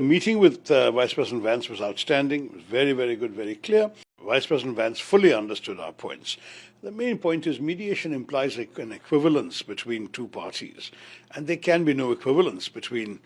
the meeting with Vice President Vance was outstanding. It was very, very good, very clear. Vice President Vance fully understood our points. The main point is mediation implies an equivalence between two parties, and there can be no equivalence between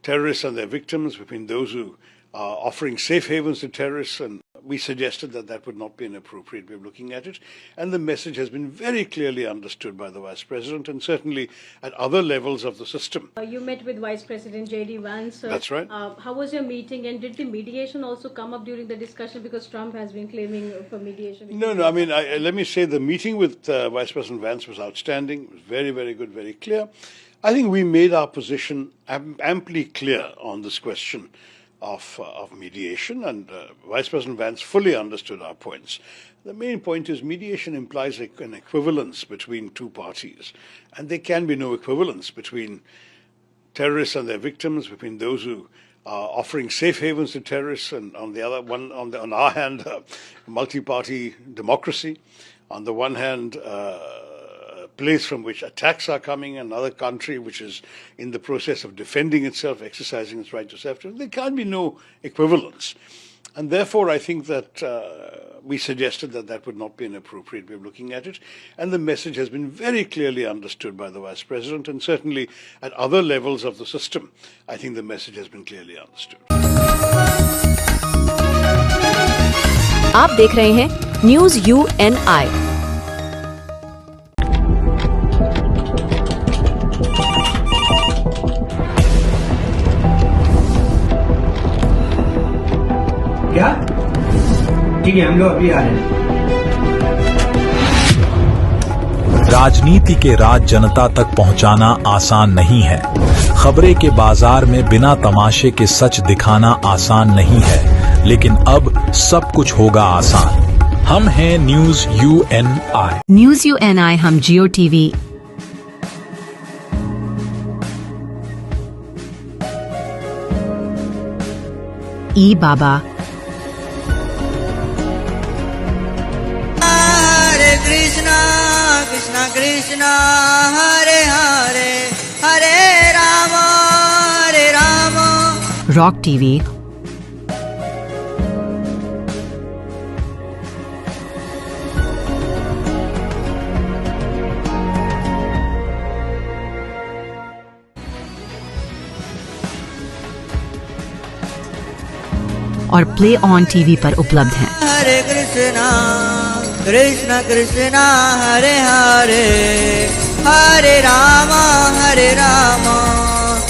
terrorists and their victims, between those who are offering safe havens to terrorists, and we suggested that that would not be an appropriate way of looking at it. And the message has been very clearly understood by the Vice President and certainly at other levels of the system. You met with Vice President J.D. Vance. That's right. How was your meeting, and did the mediation also come up during the discussion, because Trump has been claiming for mediation? No, I mean, let me say the meeting with Vice President Vance was outstanding. It was very, very good, very clear. I think we made our position amply clear on this question of mediation, and Vice President Vance fully understood our points. The main point is mediation implies an equivalence between two parties, and there can be no equivalence between terrorists and their victims, between those who are offering safe havens to terrorists, and on the other one, on our hand, multi-party democracy. On the one hand, place from which attacks are coming, another country which is in the process of defending itself, exercising its right to self-defense. There can be no equivalence. And therefore, I think that we suggested that that would not be an appropriate way of looking at it. And the message has been very clearly understood by the Vice President and certainly at other levels of the system. I think the message has been clearly understood. आप देख रहे हैं news UNI। क्या? ठीक है, हम लोग अभी आ रहे हैं। राजनीति के राज जनता तक पहुंचाना आसान नहीं है। खबरें के बाजार में बिना तमाशे के सच दिखाना आसान नहीं है, लेकिन अब सब कुछ होगा आसान। हम हैं न्यूज़ UNI। न्यूज़ UNI हम जियो टीवी, ई बाबा, Krishna Krishna Krishna Hare Hare Hare Rama rock TV, और प्ले ऑन टीवी पर उपलब्ध हैं। Hare Krishna Krishna Krishna Hare Hare Hare Rama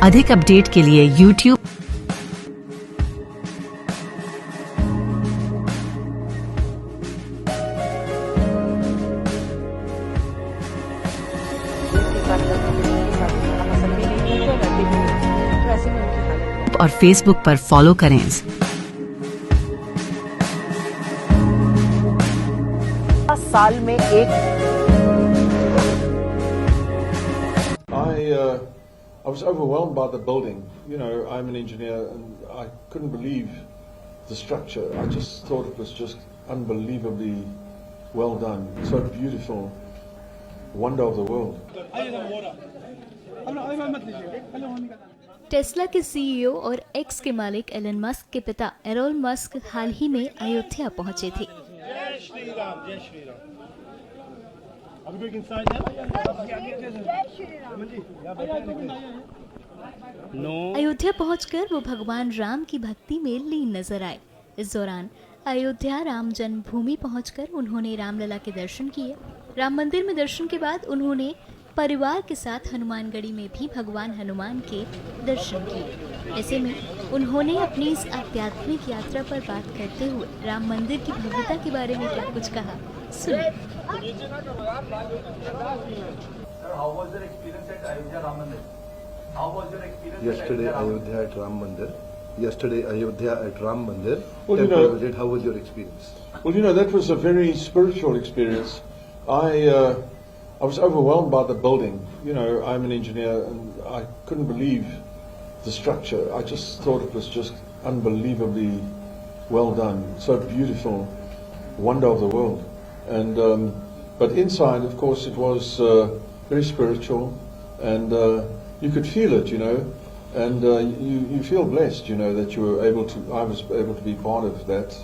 अधिक अपडेट के लिए YouTube और Facebook पर फॉलो करें। साल में एक I was overwhelmed by the building. You know, I'm an engineer and I couldn't believe the structure. I just thought it was just unbelievably well done. So beautiful. Wonder of the world. Tesla के CEO और x के मालिक Elon Musk के पिता Elon Musk हाल ही में अयोध्या पहुंचे थे। जय श्री राम, जय श्री राम। अभी कोई इंसान अयोध्या पहुंचकर वो भगवान राम की भक्ति में लीन नजर आए। इस दौरान अयोध्या राम जन्मभूमि पहुंचकर उन्होंने रामलला के दर्शन किए। राम मंदिर में दर्शन के बाद उन्होंने परिवार के साथ हनुमानगढ़ी में भी भगवान हनुमान के दर्शन किए। ऐसे में उन्होंने अपनी इस आध्यात्मिक यात्रा पर बात करते हुए राम मंदिर की भव्यता के बारे में क्या कुछ कहा, सुनिए। Yesterday Ayodhya at Ram Mandir. Yesterday Ayodhya at Ram Mandir. Temple visit. How was your experience? Well, you know, that was a very spiritual experience. I was overwhelmed by the building. You know, I'm an engineer and I couldn't believe the structure. I just thought it was just unbelievably well done. So beautiful. Wonder of the world. And but inside, of course, it was very spiritual, and you could feel it. You know, And you feel blessed, you know, that you were able to, I was able to be part of that.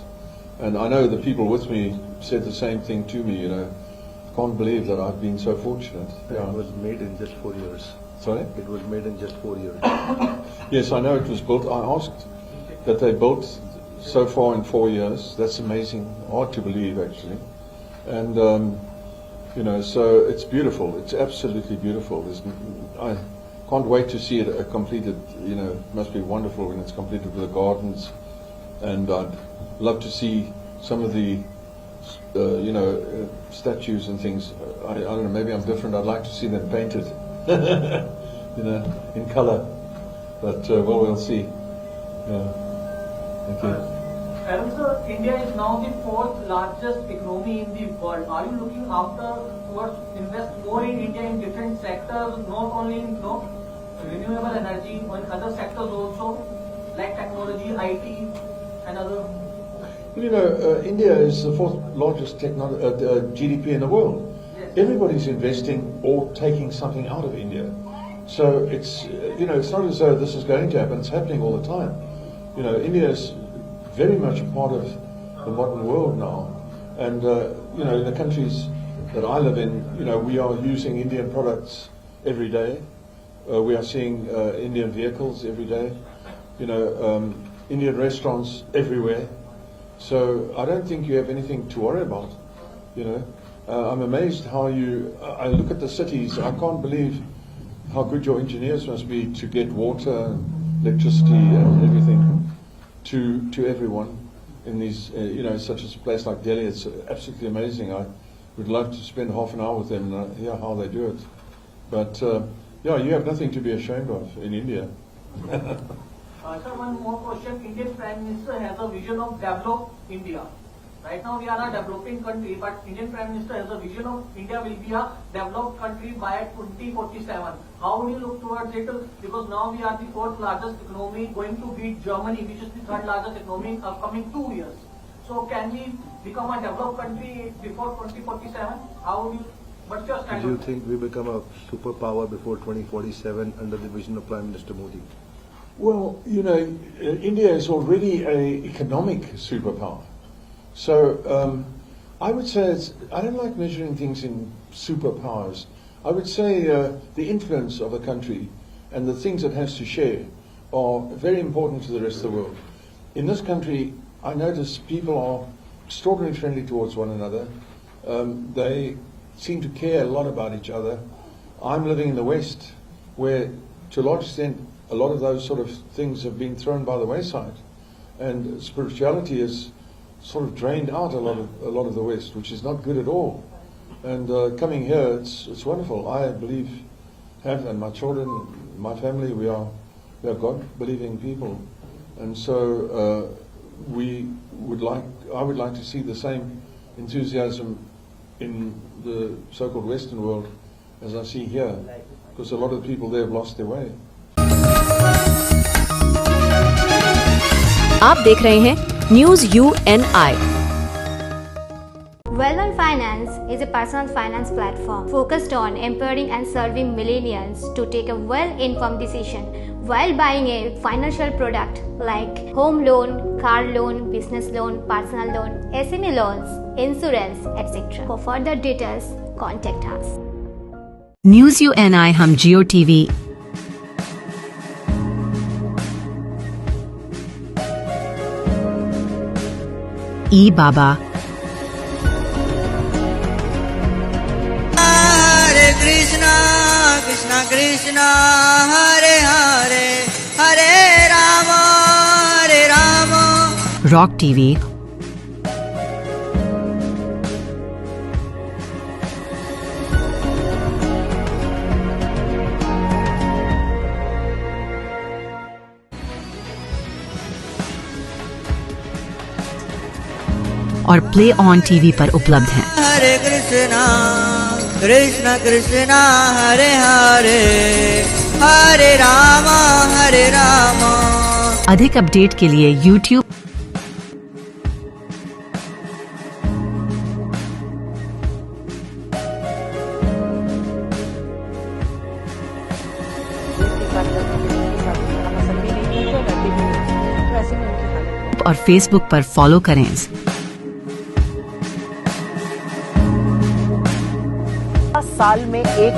And I know the people with me said the same thing to me, you know. Can't believe that I've been so fortunate. It was made in just 4 years. Sorry? It was made in just 4 years. Yes, I know it was built. I asked that they built so far in 4 years. That's amazing. Hard to believe, actually. And, you know, so it's beautiful. It's absolutely beautiful. I can't wait to see it completed. You know, it must be wonderful when it's completed with the gardens. And I'd love to see some of the, you know, statues and things. I don't know, maybe I'm different. I'd like to see them painted, you know, in color. But, well, we'll see. Yeah. Thank you. Arun sir, India is now the 4th largest economy in the world. Are you looking after towards invest more in India in different sectors, not only in renewable energy, but in other sectors also, like technology, IT, and other? Well, you know, India is the 4th largest GDP in the world. Yes. Everybody's investing or taking something out of India. So it's, you know, it's not as though this is going to happen. It's happening all the time. You know, India is very much a part of the modern world now. And, you know, in the countries that I live in, you know, we are using Indian products every day. We are seeing Indian vehicles every day. You know, Indian restaurants everywhere. So I don't think you have anything to worry about, you know. I'm amazed how I look at the cities, I can't believe how good your engineers must be to get water, electricity and everything to everyone in these, you know, such as a place like Delhi. It's absolutely amazing. I would love to spend half an hour with them and hear how they do it. But, yeah, you have nothing to be ashamed of in India. Sir, one more question. Indian Prime Minister has a vision of develop India. Right now we are a developing country, but Indian Prime Minister has a vision of India will be a developed country by 2047. How would you look towards it? Because now we are the 4th largest economy, going to beat Germany, which is the 3rd largest economy in upcoming 2 years. So can we become a developed country before 2047? How would you? What's your stand? Do you think we become a superpower before 2047 under the vision of Prime Minister Modi? Well, you know, India is already an economic superpower. So I would say I don't like measuring things in superpowers. I would say the influence of a country and the things it has to share are very important to the rest of the world. In this country, I notice people are extraordinarily friendly towards one another. They seem to care a lot about each other. I'm living in the West, where to a large extent a lot of those sort of things have been thrown by the wayside, and spirituality is sort of drained out a lot of the West, which is not good at all. And coming here, it's wonderful. I believe, and my children, my family, we are God-believing people, and so I would like to see the same enthusiasm in the so-called Western world as I see here, because a lot of the people there have lost their way. आप देख रहे हैं news UNI। Well-Known Finance is a personal finance platform focused on empowering and serving millennials to take a well-informed decision while buying a financial product like home loan, car loan, business loan, personal loan, SME loans, insurance, etc. For further details, contact us. News UNI हम जियो TV ई बाबा Hare Krishna, Krishna Krishna, Hare Hare, Hare Rama, Hare Rama. Rock TV और play on TV पर उपलब्ध हैं। Hare Krishna, Krishna Krishna, Hare Hare, Hare Rama, Hare Rama. अधिक update के लिए YouTube और Facebook पर फॉलो करें। साल में एक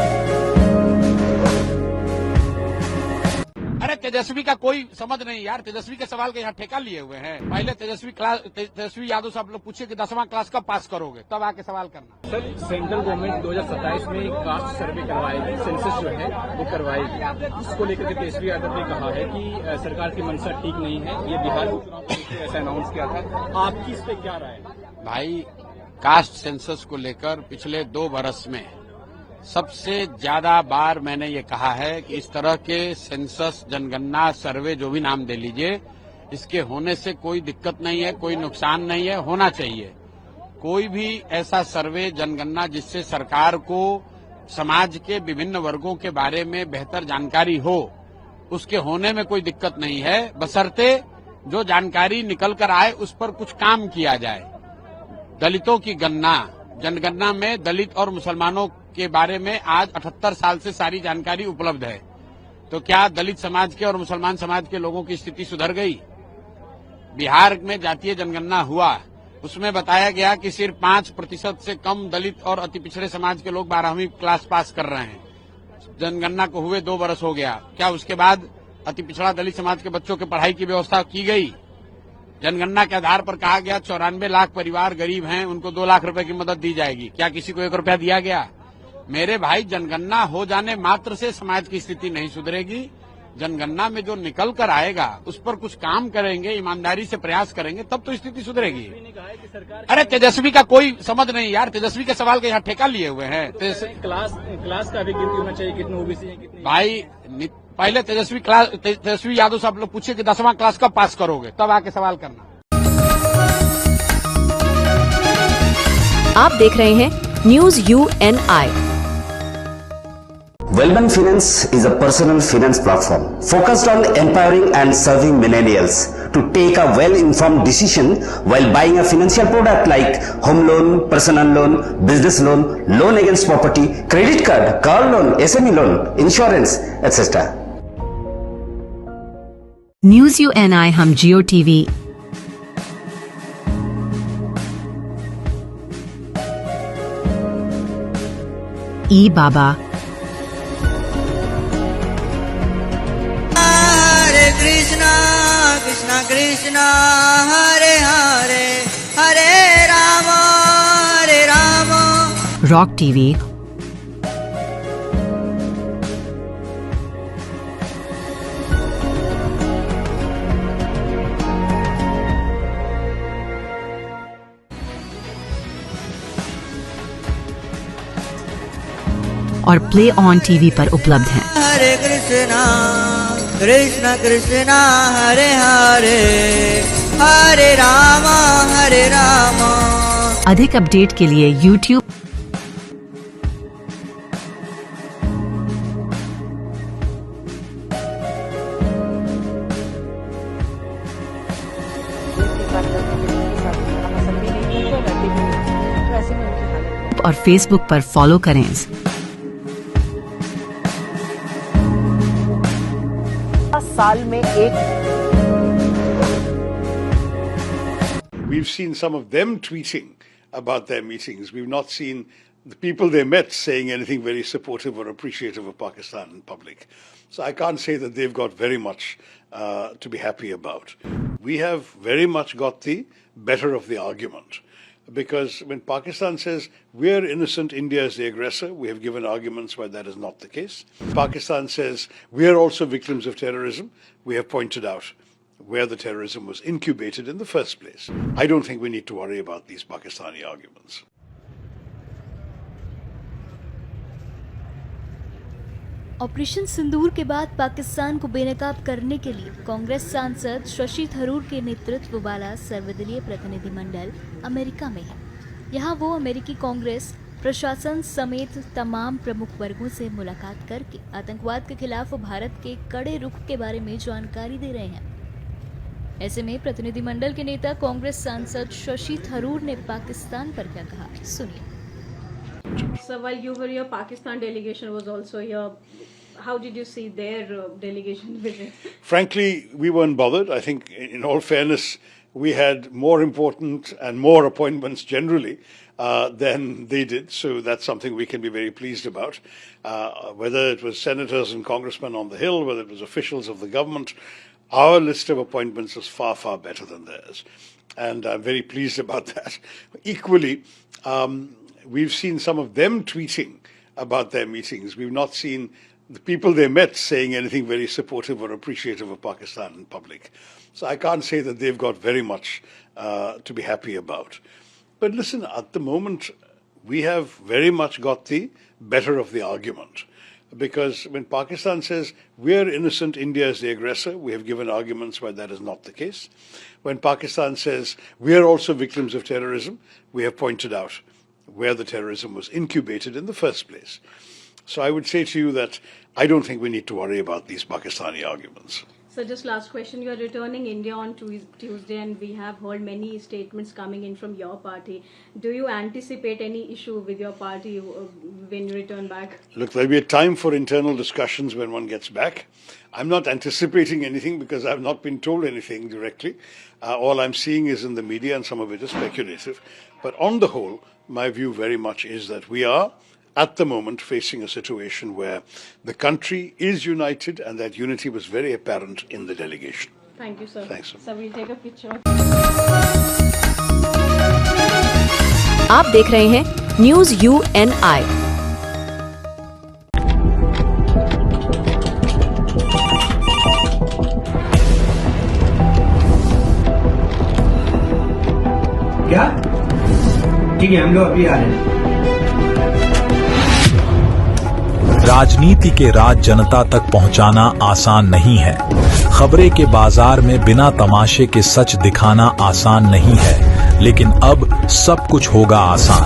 अरे तेजस्वी का कोई समझ नहीं यार, तेजस्वी के सवाल के यहाँ ठेका लिए हुए हैं। पहले तेजस्वी यादव से आप लोग पूछिए कि 10वां क्लास कब पास करोगे, तब आके सवाल करना। सर, सेंट्रल गवर्नमेंट 2027 में एक कास्ट सर्वे करवाएगी, सेंसस जो है वो करवाएगी। उसको लेकर के तेजस्वी यादव ने कहा है कि सरकार की मंशा ठीक नहीं है। ये बिहार के चुनाव को लेकर ऐसा अनाउंस किया था। आपकी इस पे क्या राय है? भाई, कास्ट सेंसस को लेकर पिछले 2 बरस में सबसे ज्यादा बार मैंने ये कहा है कि इस तरह के सेंसस, जनगणना, सर्वे, जो भी नाम दे लीजिए, इसके होने से कोई दिक्कत नहीं है, कोई नुकसान नहीं है, होना चाहिए। कोई भी ऐसा सर्वे, जनगणना जिससे सरकार को समाज के विभिन्न वर्गों के बारे में बेहतर जानकारी हो, उसके होने में कोई दिक्कत नहीं है, बशर्ते जो जानकारी निकल कर आए उस पर कुछ काम किया जाए। दलितों की गणना, जनगणना में दलित और मुसलमानों के बारे में आज 78 साल से सारी जानकारी उपलब्ध है। तो क्या दलित समाज के और मुसलमान समाज के लोगों की स्थिति सुधर गई? बिहार में जातीय जनगणना हुआ, उसमें बताया गया कि सिर्फ 5% से कम दलित और अति पिछड़े समाज के लोग 12वीं क्लास पास कर रहे हैं। जनगणना को हुए 2 बरस हो गया, क्या उसके बाद अति पिछड़ा दलित समाज के बच्चों के पढ़ाई की व्यवस्था की गई? जनगणना के आधार पर कहा गया 94 लाख परिवार गरीब हैं, उनको 2 लाख रुपए की मदद दी जाएगी। क्या किसी को 1 रुपया दिया गया? मेरे भाई, जनगणना हो जाने मात्र से समाज की स्थिति नहीं सुधरेगी। जनगणना में जो निकल कर आएगा उस पर कुछ काम करेंगे, ईमानदारी से प्रयास करेंगे, तब तो स्थिति सुधरेगी। अरे तेजस्वी का कोई समझ नहीं यार, तेजस्वी के सवाल के यहाँ ठेका लिए हुए हैं। क्लास का भी गिनती होना चाहिए, कितने ओबीसी हैं, कितने। भाई, पहले तेजस्वी यादव से आप लोग पूछिए कि 10वां क्लास कब पास करोगे, तब आके सवाल करना। आप देख रहे हैं news UNI। Wellman Finance is a personal finance platform focused on empowering and serving millennials to take a well-informed decision while buying a financial product like home loan, personal loan, business loan, loan against property, credit card, car loan, SME loan, insurance, etc. News UNI हम जियो TV ई बाबा Krishna Krishna Hare Hare Hare Ram rock TV और play on TV पर उपलब्ध हैं। हरे कृष्णा कृष्णा कृष्णा हरे हरे हरे राम अधिक update के लिए YouTube और Facebook पर फॉलो करें। साल में एक We've seen some of them tweeting about their meetings. We've not seen the people they met saying anything very supportive or appreciative of Pakistan in public. So I can't say that they've got very much to be happy about. We have very much got the better of the argument. Because when Pakistan says we're innocent, India is the aggressor, we have given arguments why that is not the case. Pakistan says we're also victims of terrorism, we have pointed out where the terrorism was incubated in the first place. I don't think we need to worry about these Pakistani arguments. Operation Sindoor के बाद पाकिस्तान को बेनकाब करने के लिए कांग्रेस सांसद शशि थरूर के नेतृत्व वाला सर्वदलीय प्रतिनिधिमंडल अमेरिका में है। यहाँ वो अमेरिकी कांग्रेस प्रशासन समेत तमाम प्रमुख वर्गों से मुलाकात करके आतंकवाद के खिलाफ भारत के कड़े रुख के बारे में जानकारी दे रहे हैं। ऐसे में प्रतिनिधिमंडल के नेता कांग्रेस सांसद शशि थरूर ने पाकिस्तान पर क्या कहा, सुनिए। So while you were here, Pakistan delegation was also here. How did you see their delegation visit? Frankly, we weren't bothered. I think, in all fairness, we had more important and more appointments generally than they did. So that's something we can be very pleased about. Whether it was senators and congressmen on the Hill, whether it was officials of the government, our list of appointments is far, far better than theirs. And I'm very pleased about that. Equally, we've seen some of them tweeting about their meetings. We've not seen the people they met saying anything very supportive or appreciative of Pakistan in public. So I can't say that they've got very much to be happy about. But listen, at the moment, we have very much got the better of the argument. Because when Pakistan says we're innocent, India is the aggressor, we have given arguments why that is not the case. When Pakistan says we're also victims of terrorism, we have pointed out where the terrorism was incubated in the first place. So I would say to you that I don't think we need to worry about these Pakistani arguments. So just last question, you are returning India on Tuesday and we have heard many statements coming in from your party. Do you anticipate any issue with your party when you return back? Look, there'll be a time for internal discussions when one gets back. I'm not anticipating anything because I've not been told anything directly. All I'm seeing is in the media and some of it is speculative. But on the whole, my view very much is that we are at the moment facing a situation where the country is united and that unity was very apparent in the delegation. Thank you, sir. Thanks. So we'll take a picture. आप देख रहे हैं news UNI। क्या ठीक है, हम लोग अभी आ रहे हैं। राजनीति के राज जनता तक पहुंचाना आसान नहीं है। खबरें के बाजार में बिना तमाशे के सच दिखाना आसान नहीं है, लेकिन अब सब कुछ होगा आसान।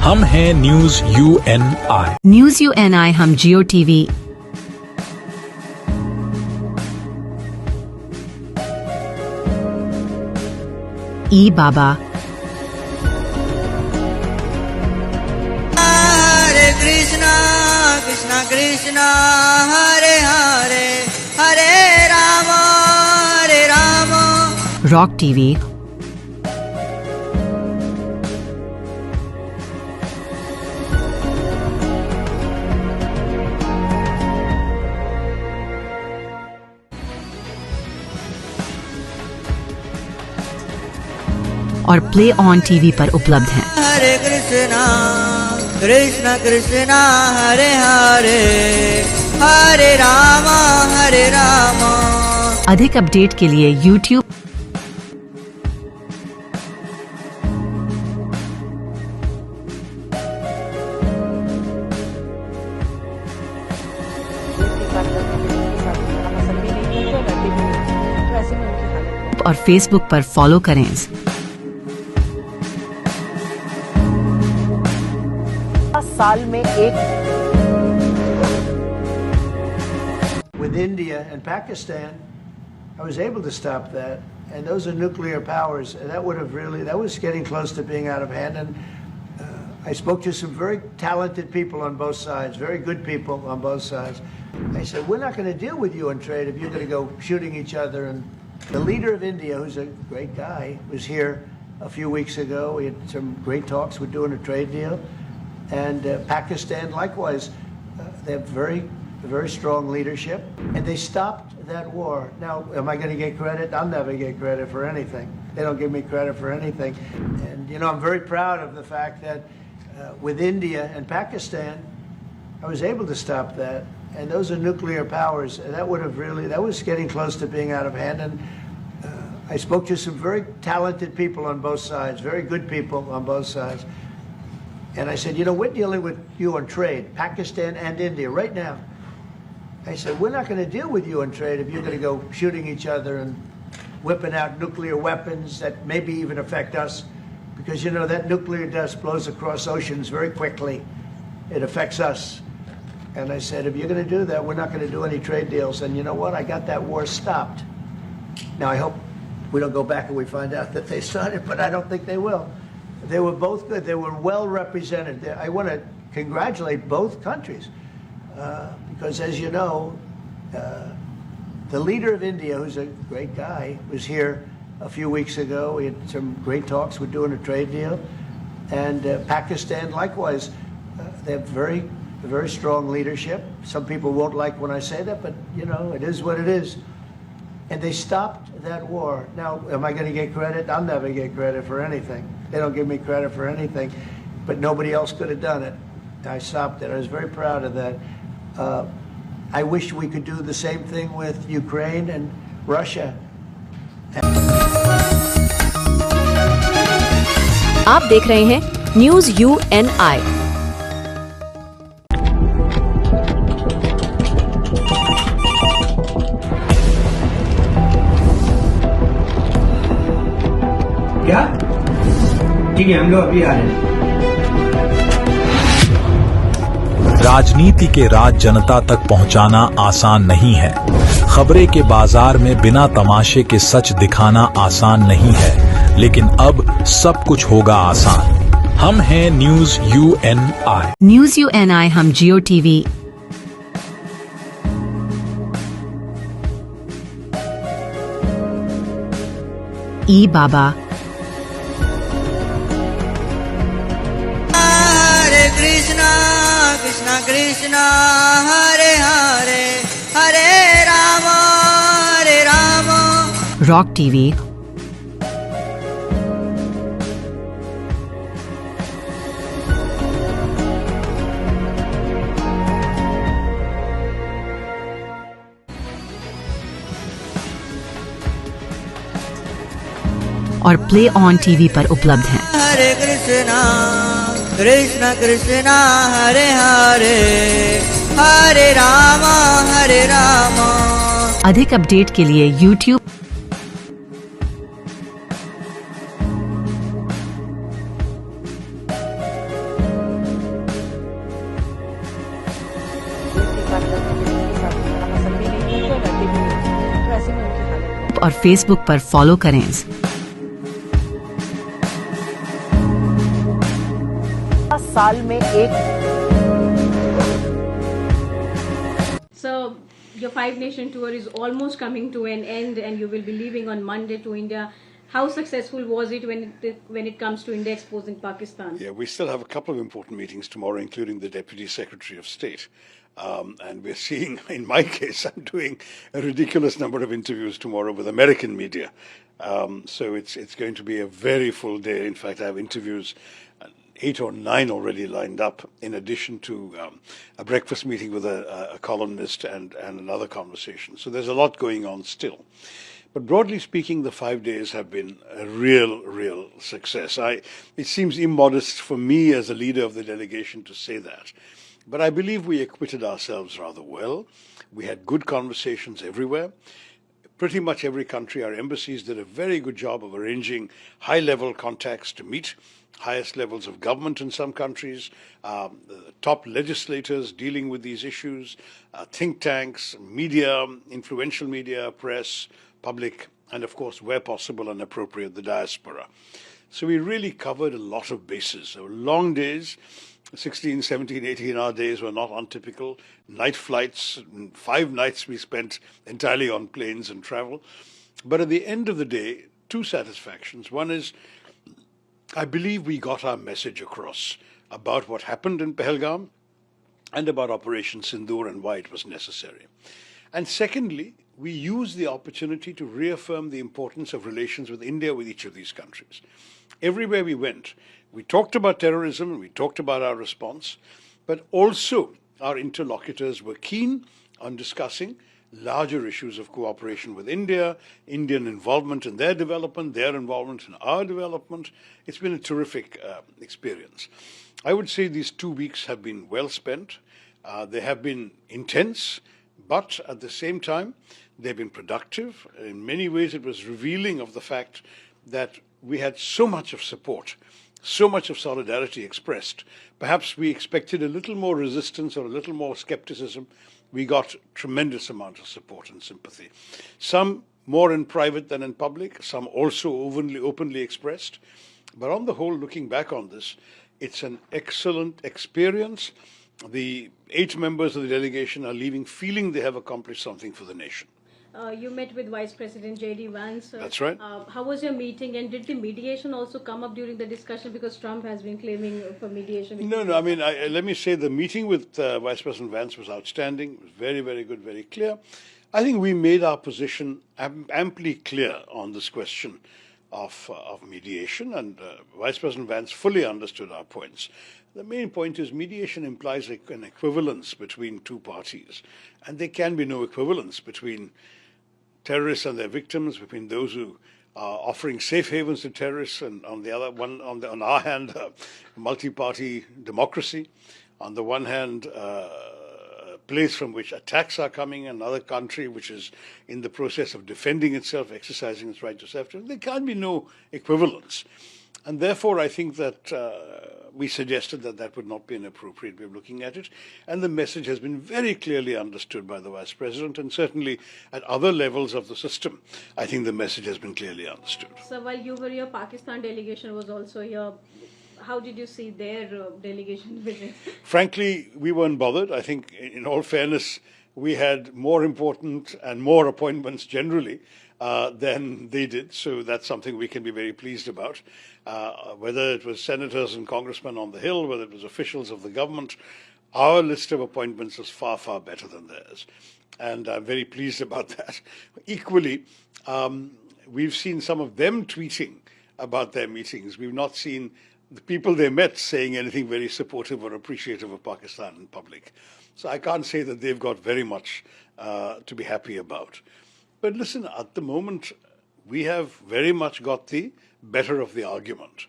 हम हैं न्यूज UNI। न्यूज UNI हम जियो टीवी, ई बाबा, Krishna Krishna Hare Hare Hare Rama rock TV, और प्ले ऑन टीवी पर उपलब्ध हैं। Hare Krishna Krishna Krishna Hare Hare Hare Rama अधिक अपडेट के लिए YouTube और Facebook पर फॉलो करें। साल में एक With India and Pakistan, I was able to stop that, and those are nuclear powers, and that was getting close to being out of hand. And I spoke to some very talented people on both sides, very good people on both sides. I said, we're not going to deal with you on trade if you're going to go shooting each other. And the leader of India, who's a great guy, was here a few weeks ago. We had some great talks. We're doing a trade deal. And Pakistan, likewise, they have very strong leadership, and they stopped that war. Now, am I going to get credit? I'll never get credit for anything. They don't give me credit for anything. And, I'm very proud of the fact that with India and Pakistan, I was able to stop that. And those are nuclear powers. And that was getting close to being out of hand. And I spoke to some very talented people on both sides, very good people on both sides. And I said, we're dealing with you on trade, Pakistan and India, right now. I said, we're not going to deal with you on trade if you're going to go shooting each other and whipping out nuclear weapons that maybe even affect us. Because, that nuclear dust blows across oceans very quickly. It affects us. And I said, if you're going to do that, we're not going to do any trade deals. And you know what? I got that war stopped. Now, I hope we don't go back and we find out that they started, but I don't think they will. They were both good. They were well represented. I want to congratulate both countries because, as you know, the leader of India, who's a great guy, was here a few weeks ago. We had some great talks. We're doing a trade deal. And Pakistan, likewise, they have very strong leadership. Some people won't like when I say that, but, you know, it is what it is. And they stopped that war. Now, am I going to get credit? I'll never get credit for anything. They don't give me credit for anything. But nobody else could have done it. I stopped it. I was very proud of that. I wish we could do the same thing with Ukraine and Russia. आप देख रहे हैं news UNI। क्या? ठीक है, हम लोग अभी आ रहे हैं। राजनीति के राज जनता तक पहुंचाना आसान नहीं है। खबरें के बाजार में बिना तमाशे के सच दिखाना आसान नहीं है, लेकिन अब सब कुछ होगा आसान। हम हैं न्यूज UNI। न्यूज UNI हम जियो टीवी, ई बाबा, Hare Krishna, Krishna Krishna, Hare Hare, Hare Rama, Hare Rama, rock TV, और प्ले ऑन टीवी पर उपलब्ध हैं। Hare Krishna, Krishna Krishna, Hare Hare, Hare Rama, Hare Rama. अधिक अपडेट के लिए YouTube और Facebook पर फॉलो करें। साल में एक So, your five-nation tour is almost coming to an end, and you will be leaving on Monday to India. How successful was it when it comes to India exposing Pakistan? Yeah, we still have a couple of important meetings tomorrow, including the Deputy Secretary of State. And we're seeing, in my case, I'm doing a ridiculous number of interviews tomorrow with American media. So it's going to be a very full day. In fact, I have interviews 8 or 9 already lined up, in addition to a breakfast meeting with a columnist and another conversation. So there's a lot going on still. But broadly speaking, the 5 days have been a real success. It seems immodest for me as a leader of the delegation to say that. But I believe we acquitted ourselves rather well. We had good conversations everywhere. Pretty much every country, our embassies did a very good job of arranging high-level contacts to meet highest levels of government in some countries, top legislators dealing with these issues, think tanks, media, influential media, press, public, and of course, where possible and appropriate, the diaspora. So we really covered a lot of bases. There were long days. 16, 17, 18-hour days were not untypical. Night flights, 5 nights we spent entirely on planes and travel. But at the end of the day, 2 satisfactions. One is, I believe we got our message across about what happened in Pahalgam and about Operation Sindoor and why it was necessary. And secondly, we used the opportunity to reaffirm the importance of relations with India with each of these countries. Everywhere we went, we talked about terrorism, we talked about our response, but also our interlocutors were keen on discussing larger issues of cooperation with India, Indian involvement in their development, their involvement in our development. It's been a terrific experience. I would say these 2 weeks have been well spent. They have been intense, but at the same time, they've been productive. In many ways, it was revealing of the fact that we had so much of support, so much of solidarity expressed. Perhaps we expected a little more resistance or a little more skepticism. We got tremendous amount of support and sympathy. Some more in private than in public, some also openly expressed. But on the whole, looking back on this, it's an excellent experience. The 8 members of the delegation are leaving feeling they have accomplished something for the nation. You met with Vice President J.D. Vance. That's right. How was your meeting, and did the mediation also come up during the discussion? Because Trump has been claiming for mediation. No. I mean, let me say the meeting with Vice President Vance was outstanding. It was very, very good, very clear. I think we made our position amply clear on this question of mediation, and Vice President Vance fully understood our points. The main point is mediation implies an equivalence between two parties, and there can be no equivalence between terrorists and their victims, between those who are offering safe havens to terrorists, and on the other one, on our hand, multi-party democracy. On the one hand, place from which attacks are coming, another country which is in the process of defending itself, exercising its right to self-defense. There can't be no equivalence. And therefore, I think that we suggested that that would not be an appropriate way of looking at it. And the message has been very clearly understood by the Vice President, and certainly at other levels of the system, I think the message has been clearly understood. So while you were here, Pakistan delegation was also here. How did you see their delegation visit? Frankly, we weren't bothered. I think, in all fairness, we had more important and more appointments generally than they did. So that's something we can be very pleased about. Whether it was senators and congressmen on the Hill, whether it was officials of the government, our list of appointments was far, far better than theirs. And I'm very pleased about that. Equally, we've seen some of them tweeting about their meetings. We've not seen the people they met saying anything very supportive or appreciative of Pakistan in public. So I can't say that they've got very much to be happy about. But listen, at the moment, we have very much got the better of the argument.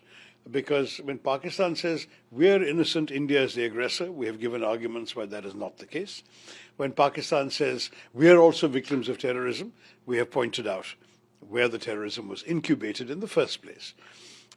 Because when Pakistan says we're innocent, India is the aggressor, we have given arguments why that is not the case. When Pakistan says we're also victims of terrorism, we have pointed out where the terrorism was incubated in the first place.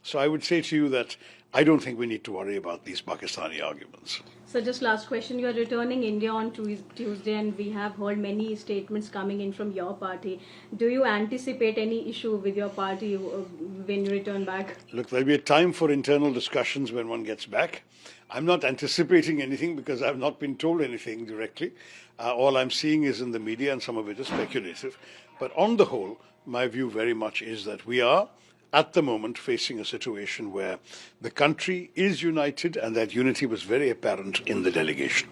So I would say to you that I don't think we need to worry about these Pakistani arguments. So just last question, you are returning India on Tuesday, and we have heard many statements coming in from your party. Do you anticipate any issue with your party when you return back? Look, there'll be a time for internal discussions when one gets back. I'm not anticipating anything because I've not been told anything directly. All I'm seeing is in the media, and some of it is speculative. But on the whole, my view very much is that we are at the moment facing a situation where the country is united, and that unity was very apparent in the delegation.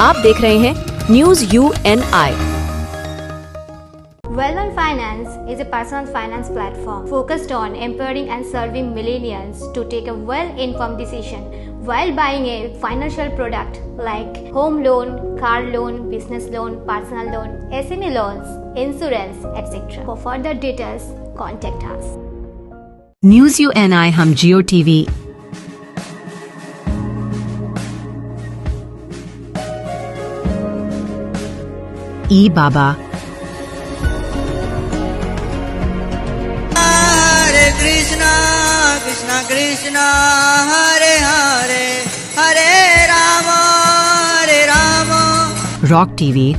आप देख रहे हैं news UNI। Well-Known Finance is a personal finance platform focused on empowering and serving millennials to take a well-informed decision while buying a financial product like home loan, car loan, business loan, personal loan, SME loans, insurance, etc. For further details, contact us. News UNI हम जियो TV ई बाबा Hare Krishna, Krishna Krishna, Hare Hare, Hare Rama, Hare Rama. Rock TV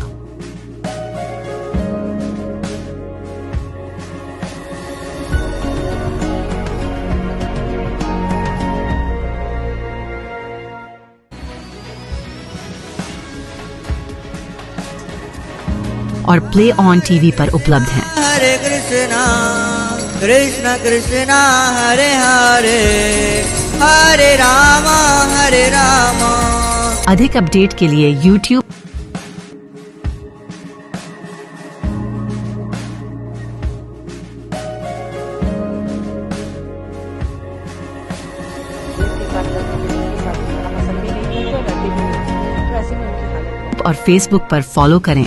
और play on TV पर उपलब्ध हैं। Hare Krishna, Krishna Krishna, Hare Hare, Hare Rama, Hare Rama. अधिक update के लिए YouTube और Facebook पर फॉलो करें।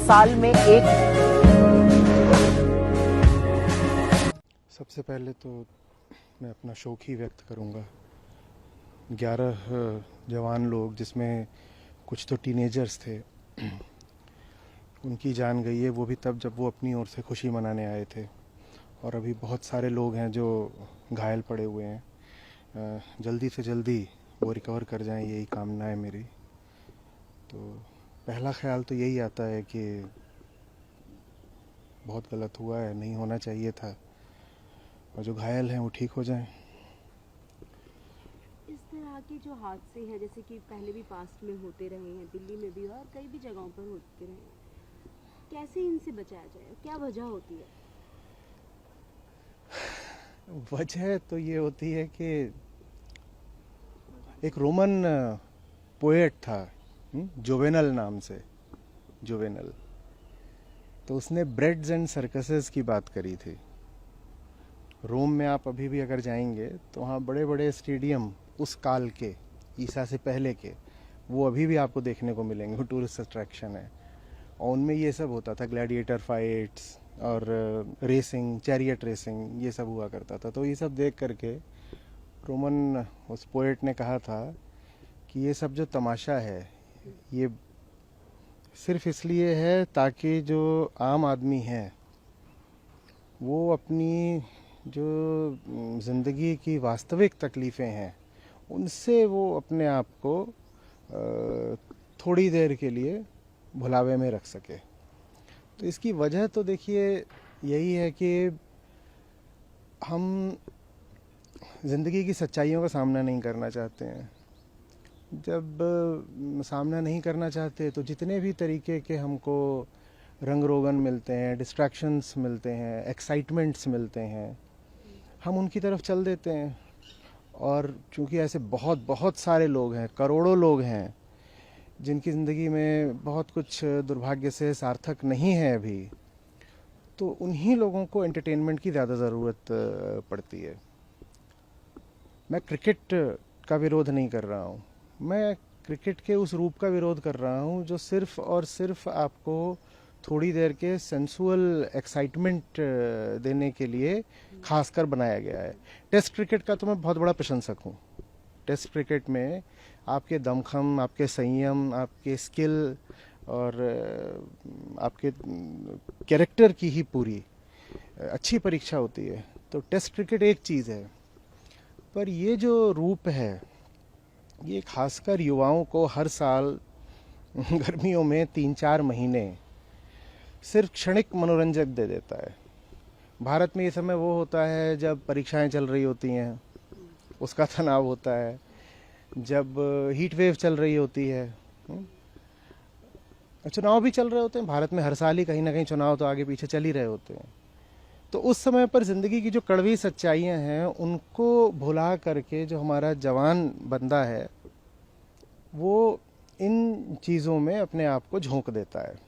साल में एक सबसे पहले तो मैं अपना शोक ही व्यक्त करूंगा। 11 जवान लोग, जिसमें कुछ तो टीनेजर्स थे, उनकी जान गई है, वो भी तब जब वो अपनी ओर से खुशी मनाने आए थे। और अभी बहुत सारे लोग हैं जो घायल पड़े हुए हैं। जल्दी से जल्दी वो रिकवर कर जाएं, यही कामना है मेरी। तो पहला ख्याल तो यही आता है कि बहुत गलत हुआ है, नहीं होना चाहिए था, और जो घायल हैं वो ठीक हो जाएं। इस के जो हादसे हैं, जैसे कि पहले भी पास्ट में होते रहे हैं, दिल्ली में भी और कई भी जगहों पर होते रहे हैं, कैसे इनसे बचाया जाए, क्या वजह होती है? वजह तो ये होती है कि एक रोमन पोएट था जोवेनल नाम से, जोवेनल, तो उसने ब्रेड्स एंड सर्कसेस की बात करी थी। रोम में आप अभी भी अगर जाएंगे तो वहाँ बड़े बड़े स्टेडियम उस काल के, ईसा से पहले के, वो अभी भी आपको देखने को मिलेंगे, वो टूरिस्ट अट्रैक्शन है। और उनमें ये सब होता था, ग्लैडिएटर फाइट्स और रेसिंग, चैरियट रेसिंग, ये सब हुआ करता था। तो ये सब देख करके रोमन उस पोएट ने कहा था कि ये सब जो तमाशा है ये सिर्फ इसलिए है ताकि जो आम आदमी है वो अपनी जो ज़िंदगी की वास्तविक तकलीफ़ें हैं उनसे वो अपने आप को थोड़ी देर के लिए भुलावे में रख सके। तो इसकी वजह तो देखिए यही है कि हम ज़िंदगी की सच्चाइयों का सामना नहीं करना चाहते हैं। जब सामना नहीं करना चाहते तो जितने भी तरीके के हमको रंग रोगन मिलते हैं, डिस्ट्रैक्शंस मिलते हैं, एक्साइटमेंट्स मिलते हैं, हम उनकी तरफ चल देते हैं। और चूंकि ऐसे बहुत बहुत सारे लोग हैं, करोड़ों लोग हैं जिनकी ज़िंदगी में बहुत कुछ दुर्भाग्य से सार्थक नहीं है अभी, तो उन्हीं लोगों को एंटरटेनमेंट की ज़्यादा ज़रूरत पड़ती है। मैं क्रिकेट का विरोध नहीं कर रहा हूँ, मैं क्रिकेट के उस रूप का विरोध कर रहा हूँ जो सिर्फ और सिर्फ आपको थोड़ी देर के सेंसुअल एक्साइटमेंट देने के लिए खासकर बनाया गया है। टेस्ट क्रिकेट का तो मैं बहुत बड़ा प्रशंसक हूँ। टेस्ट क्रिकेट में आपके दमखम, आपके संयम, आपके स्किल और आपके कैरेक्टर की ही पूरी अच्छी परीक्षा होती है। तो टेस्ट क्रिकेट एक चीज़ है, पर ये जो रूप है ये खासकर युवाओं को हर साल गर्मियों में 3-4 महीने सिर्फ क्षणिक मनोरंजक दे देता है। भारत में ये समय वो होता है जब परीक्षाएं चल रही होती हैं, उसका तनाव होता है, जब हीट वेव चल रही होती है, चुनाव भी चल रहे होते हैं। भारत में हर साल ही कहीं ना कहीं चुनाव तो आगे पीछे चल ही रहे होते हैं। तो उस समय पर ज़िंदगी की जो कड़वी सच्चाइयाँ हैं उनको भुला करके जो हमारा जवान बंदा है वो इन चीज़ों में अपने आप को झोंक देता है।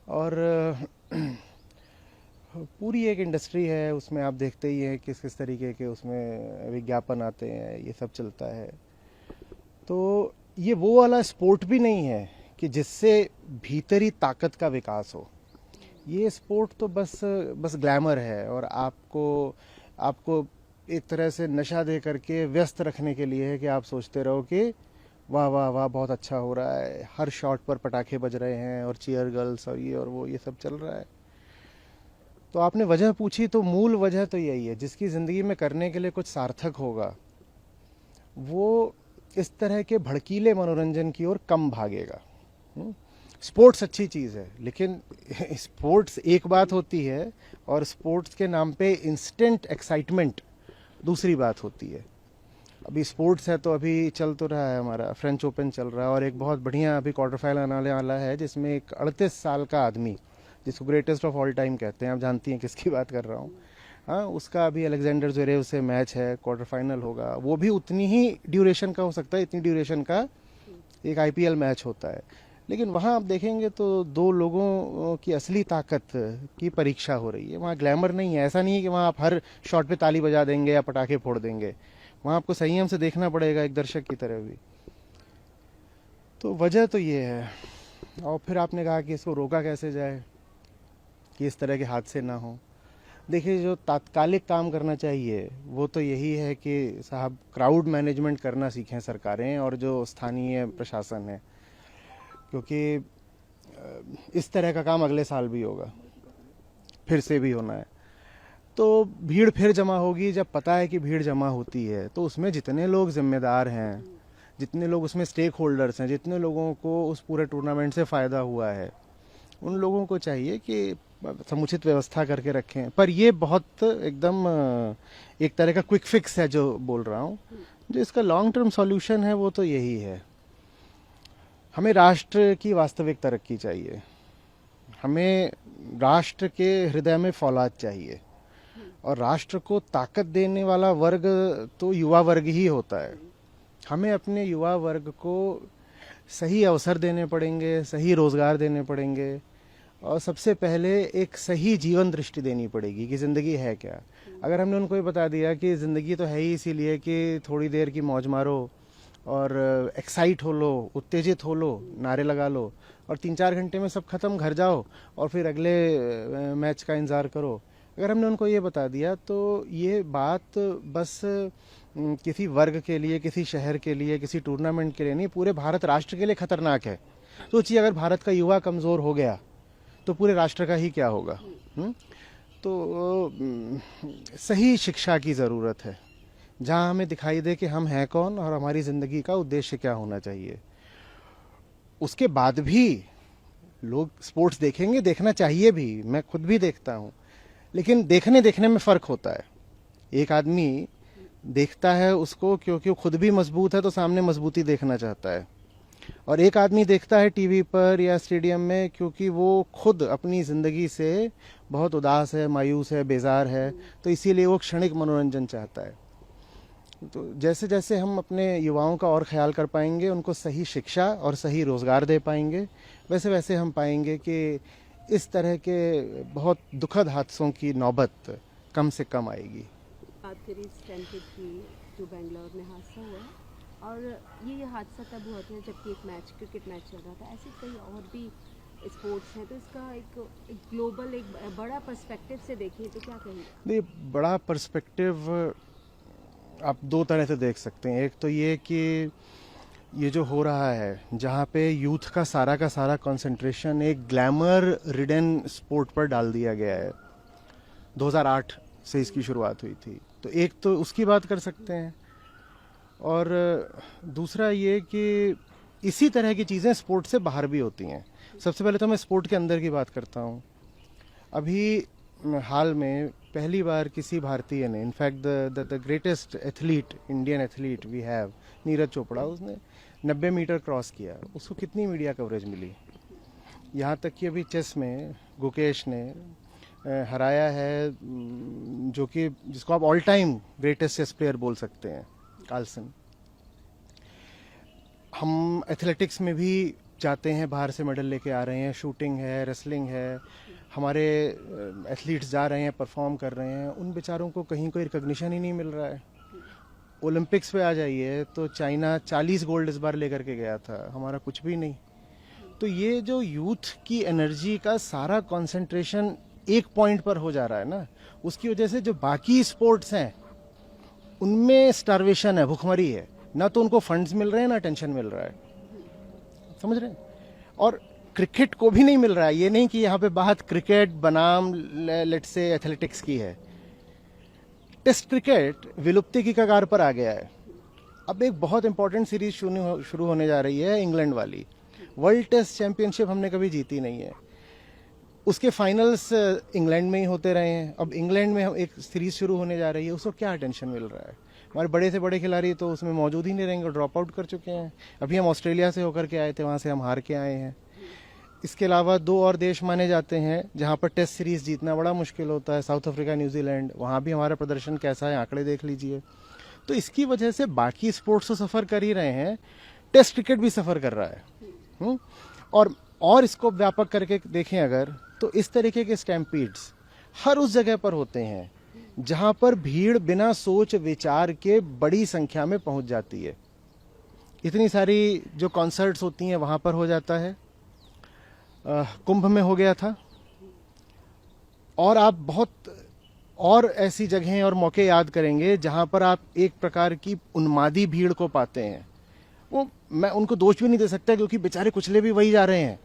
और पूरी एक इंडस्ट्री है, उसमें आप देखते ही हैं किस किस तरीके के उसमें विज्ञापन आते हैं, ये सब चलता है। तो ये वो वाला स्पोर्ट भी नहीं है कि जिससे भीतरी ताकत का विकास हो। ये स्पोर्ट तो बस ग्लैमर है और आपको एक तरह से नशा दे करके व्यस्त रखने के लिए है कि आप सोचते रहो कि वाह वाह वाह बहुत अच्छा हो रहा है, हर शॉट पर पटाखे बज रहे हैं और चीयर गर्ल्स और ये और वो ये सब चल रहा है। तो आपने वजह पूछी तो मूल वजह तो यही है, जिसकी ज़िंदगी में करने के लिए कुछ सार्थक होगा वो इस तरह के भड़कीले मनोरंजन की ओर कम भागेगा। स्पोर्ट्स अच्छी चीज़ है, लेकिन स्पोर्ट्स एक बात होती है और स्पोर्ट्स के नाम पे इंस्टेंट एक्साइटमेंट दूसरी बात होती है। अभी स्पोर्ट्स है तो अभी चल तो रहा है, हमारा फ्रेंच ओपन चल रहा है और एक बहुत बढ़िया अभी क्वार्टर फाइनल आने वाला है जिसमें एक 38 साल का आदमी, जिसको ग्रेटेस्ट ऑफ ऑल टाइम कहते हैं, आप जानती हैं किसकी बात कर रहा हूँ, हाँ, उसका अभी अलेक्जेंडर ज़्वेरेव से मैच है, क्वार्टर फाइनल होगा। वो भी उतनी ही ड्यूरेशन का हो सकता है, इतनी ड्यूरेशन का एक IPL मैच होता है। लेकिन वहाँ आप देखेंगे तो दो लोगों की असली ताकत की परीक्षा हो रही है। वहाँ ग्लैमर नहीं है, ऐसा नहीं है कि वहाँ आप हर शॉट पे ताली बजा देंगे या पटाखे फोड़ देंगे। वहाँ आपको संयम से देखना पड़ेगा, एक दर्शक की तरह भी। तो वजह तो ये है। और फिर आपने कहा कि इसको रोका कैसे जाए कि इस तरह के हादसे ना हो। देखिए, जो तात्कालिक काम करना चाहिए वो तो यही है कि साहब क्राउड मैनेजमेंट करना सीखें सरकारें और जो स्थानीय प्रशासन है, क्योंकि इस तरह का काम अगले साल भी होगा, फिर से भी होना है। तो भीड़ फिर जमा होगी। जब पता है कि भीड़ जमा होती है तो उसमें जितने लोग जिम्मेदार हैं, जितने लोग उसमें स्टेक होल्डर्स हैं, जितने लोगों को उस पूरे टूर्नामेंट से फ़ायदा हुआ है, उन लोगों को चाहिए कि समुचित व्यवस्था करके रखें। पर ये बहुत एकदम एक तरह का क्विक फिक्स है जो बोल रहा हूँ, जो इसका लॉन्ग टर्म सॉल्यूशन है वो तो यही है, हमें राष्ट्र की वास्तविक तरक्की चाहिए, हमें राष्ट्र के हृदय में फौलाद चाहिए, और राष्ट्र को ताकत देने वाला वर्ग तो युवा वर्ग ही होता है। हमें अपने युवा वर्ग को सही अवसर देने पड़ेंगे, सही रोज़गार देने पड़ेंगे, और सबसे पहले एक सही जीवन दृष्टि देनी पड़ेगी कि ज़िंदगी है क्या। अगर हमने उनको ये बता दिया कि ज़िंदगी तो है ही इसीलिए कि थोड़ी देर की मौज मारो और एक्साइट हो लो, उत्तेजित हो लो, नारे लगा लो और 3-4 घंटे में सब खत्म, घर जाओ और फिर अगले मैच का इंतज़ार करो, अगर हमने उनको ये बता दिया तो ये बात बस किसी वर्ग के लिए, किसी शहर के लिए, किसी टूर्नामेंट के लिए नहीं, पूरे भारत राष्ट्र के लिए खतरनाक है। सोचिए अगर भारत का युवा कमज़ोर हो गया तो पूरे राष्ट्र का ही क्या होगा। तो सही शिक्षा की ज़रूरत है, जहाँ हमें दिखाई दे कि हम हैं कौन और हमारी ज़िंदगी का उद्देश्य क्या होना चाहिए। उसके बाद भी लोग स्पोर्ट्स देखेंगे, देखना चाहिए भी, मैं खुद भी देखता हूँ, लेकिन देखने में फ़र्क होता है। एक आदमी देखता है उसको क्योंकि वो खुद भी मजबूत है तो सामने मजबूती देखना चाहता है, और एक आदमी देखता है टीवी पर या स्टेडियम में क्योंकि वो खुद अपनी ज़िंदगी से बहुत उदास है, मायूस है, बेजार है, तो इसीलिए वो क्षणिक मनोरंजन चाहता है। तो जैसे जैसे हम अपने युवाओं का और ख्याल कर पाएंगे, उनको सही शिक्षा और सही रोज़गार दे पाएंगे, वैसे वैसे हम पाएंगे कि इस तरह के बहुत दुखद हादसों की नौबत कम से कम आएगी। बात करें स्टैम्पेड की, जो बेंगलोर में हादसा हुआ है, और ये हादसा तब हुआ था जबकि एक मैच, क्रिकेट मैच चल रहा था। ऐसे कई और भी स्पोर्ट्स हैं, तो इसका एक ग्लोबल, एक बड़ा पर्सपेक्टिव से देखिए तो क्या कहेंगे? नहीं, बड़ा पर्सपेक्टिव आप दो तरह से देख सकते हैं। एक तो ये कि ये जो हो रहा है, जहाँ पे यूथ का सारा कंसंट्रेशन एक ग्लैमर रिडन स्पोर्ट पर डाल दिया गया है। 2008 से इसकी शुरुआत हुई थी, तो एक तो उसकी बात कर सकते हैं, और दूसरा ये कि इसी तरह की चीज़ें स्पोर्ट से बाहर भी होती हैं। सबसे पहले तो मैं स्पोर्ट के अंदर की बात करता हूँ। अभी हाल में पहली बार किसी भारतीय ने, in fact the greatest athlete, Indian athlete we have, Neeraj Chopra, उसने 90 मीटर क्रॉस किया। उसको कितनी मीडिया कवरेज मिली। यहाँ तक कि अभी चेस में गुकेश ने हराया है, जो कि जिसको आप all time greatest chess player बोल सकते हैं, कार्लसन। हम एथलेटिक्स में भी जाते हैं, बाहर से मेडल लेके आ रहे हैं, शूटिंग है, रेसलिंग है, हमारे एथलीट्स जा रहे हैं, परफॉर्म कर रहे हैं, उन बेचारों को कहीं कोई रिकॉग्निशन ही नहीं मिल रहा है। ओलंपिक्स पे आ जाइए तो चाइना 40 गोल्ड इस बार लेकर के गया था, हमारा कुछ भी नहीं। तो ये जो यूथ की एनर्जी का सारा कंसंट्रेशन एक पॉइंट पर हो जा रहा है ना, उसकी वजह से जो बाकी स्पोर्ट्स हैं उनमें स्टार्वेशन है, भुखमरी है, ना तो उनको फंड्स मिल रहे हैं ना टेंशन मिल रहा है, समझ रहे हैं। और क्रिकेट को भी नहीं मिल रहा है। ये नहीं कि यहाँ पे बात क्रिकेट बनाम लेट्स से एथलेटिक्स की है। टेस्ट क्रिकेट विलुप्ति की कगार पर आ गया है। अब एक बहुत इंपॉर्टेंट सीरीज शुरू होने जा रही है, इंग्लैंड वाली। वर्ल्ड टेस्ट चैंपियनशिप हमने कभी जीती नहीं है, उसके फाइनल्स इंग्लैंड में ही होते रहे हैं। अब इंग्लैंड में एक सीरीज शुरू होने जा रही है, उसको क्या अटेंशन मिल रहा है? हमारे बड़े से बड़े खिलाड़ी तो उसमें मौजूद ही नहीं रहेंगे, ड्रॉप आउट कर चुके हैं। अभी हम ऑस्ट्रेलिया से होकर के आए थे, वहाँ से हम हार के आए हैं। इसके अलावा 2 और देश माने जाते हैं जहाँ पर टेस्ट सीरीज जीतना बड़ा मुश्किल होता है, साउथ अफ्रीका, न्यूजीलैंड। वहाँ भी हमारा प्रदर्शन कैसा है, आंकड़े देख लीजिए। तो इसकी वजह से बाकी स्पोर्ट्स तो सफ़र कर ही रहे हैं, टेस्ट क्रिकेट भी सफ़र कर रहा है। और इसको व्यापक करके देखें अगर, तो इस तरीके के स्टैम्पीड्स हर उस जगह पर होते हैं जहाँ पर भीड़ बिना सोच विचार के बड़ी संख्या में पहुँच जाती है। इतनी सारी जो कॉन्सर्ट्स होती हैं वहाँ पर हो जाता है, कुंभ में हो गया था, और आप बहुत और ऐसी जगहें और मौके याद करेंगे जहाँ पर आप एक प्रकार की उन्मादी भीड़ को पाते हैं। वो मैं उनको दोष भी नहीं दे सकता क्योंकि बेचारे कुचले भी वही जा रहे हैं।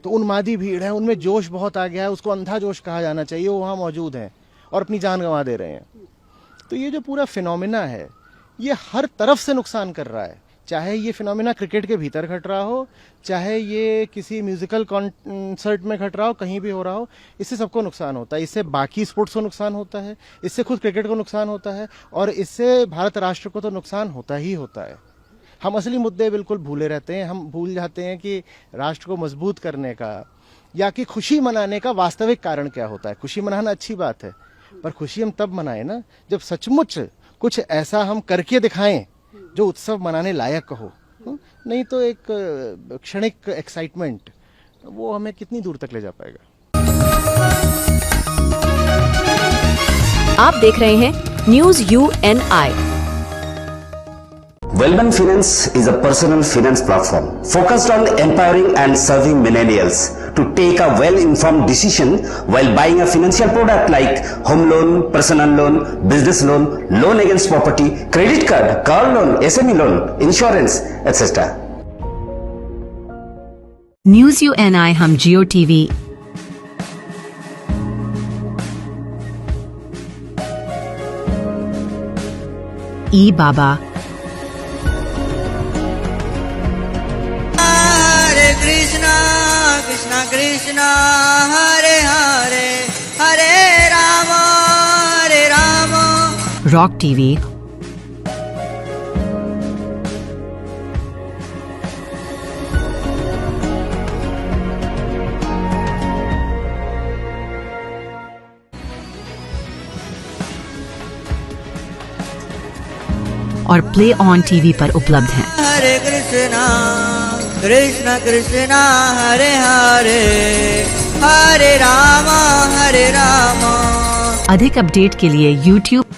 तो उन्मादी भीड़ है, उनमें जोश बहुत आ गया है, उसको अंधा जोश कहा जाना चाहिए, वो वहाँ मौजूद हैं और अपनी जान गंवा दे रहे हैं। तो ये जो पूरा फिनोमिना है, ये हर तरफ से नुकसान कर रहा है। चाहे ये फिनोमिना क्रिकेट के भीतर घट रहा हो, चाहे ये किसी म्यूजिकल कॉन्सर्ट में घट रहा हो, कहीं भी हो रहा हो, इससे सबको नुकसान होता है। इससे बाकी स्पोर्ट्स को नुकसान होता है, इससे खुद क्रिकेट को नुकसान होता है, और इससे भारत राष्ट्र को तो नुकसान होता ही होता है। हम असली मुद्दे बिल्कुल भूले रहते हैं। हम भूल जाते हैं कि राष्ट्र को मजबूत करने का या कि खुशी मनाने का वास्तविक कारण क्या होता है। खुशी मनाना अच्छी बात है, पर खुशी हम तब मनाएं ना जब सचमुच कुछ ऐसा हम करके दिखाएं जो उत्सव मनाने लायक हो। नहीं तो एक क्षणिक एक्साइटमेंट वो हमें कितनी दूर तक ले जा पाएगा। आप देख रहे हैं news UNI। Wellman Finance is a personal finance platform focused on empowering and serving millennials to take a well-informed decision while buying a financial product like home loan, personal loan, business loan, loan against property, credit card, car loan, SME loan, insurance, etc. News UNI हम जियो TV, ई बाबा, Krishna Krishna Krishna Hare Hare Hare Rama rock TV, और play on TV पर उपलब्ध हैं। Hare Krishna Krishna Krishna Hare Hare Hare Rama अधिक update के लिए YouTube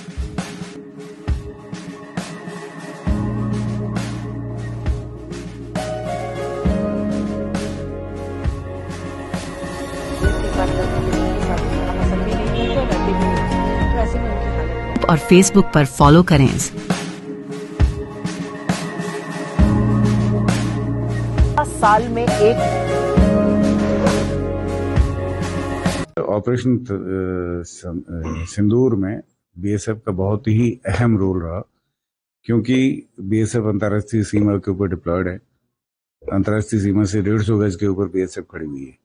और Facebook पर फॉलो करें। साल में एक ऑपरेशन सिंदूर में बीएसएफ का बहुत ही अहम रोल रहा, क्योंकि बीएसएफ अंतर्राष्ट्रीय सीमा के ऊपर डिप्लॉयड है। अंतर्राष्ट्रीय सीमा से 150 गज के ऊपर बीएसएफ खड़ी हुई है,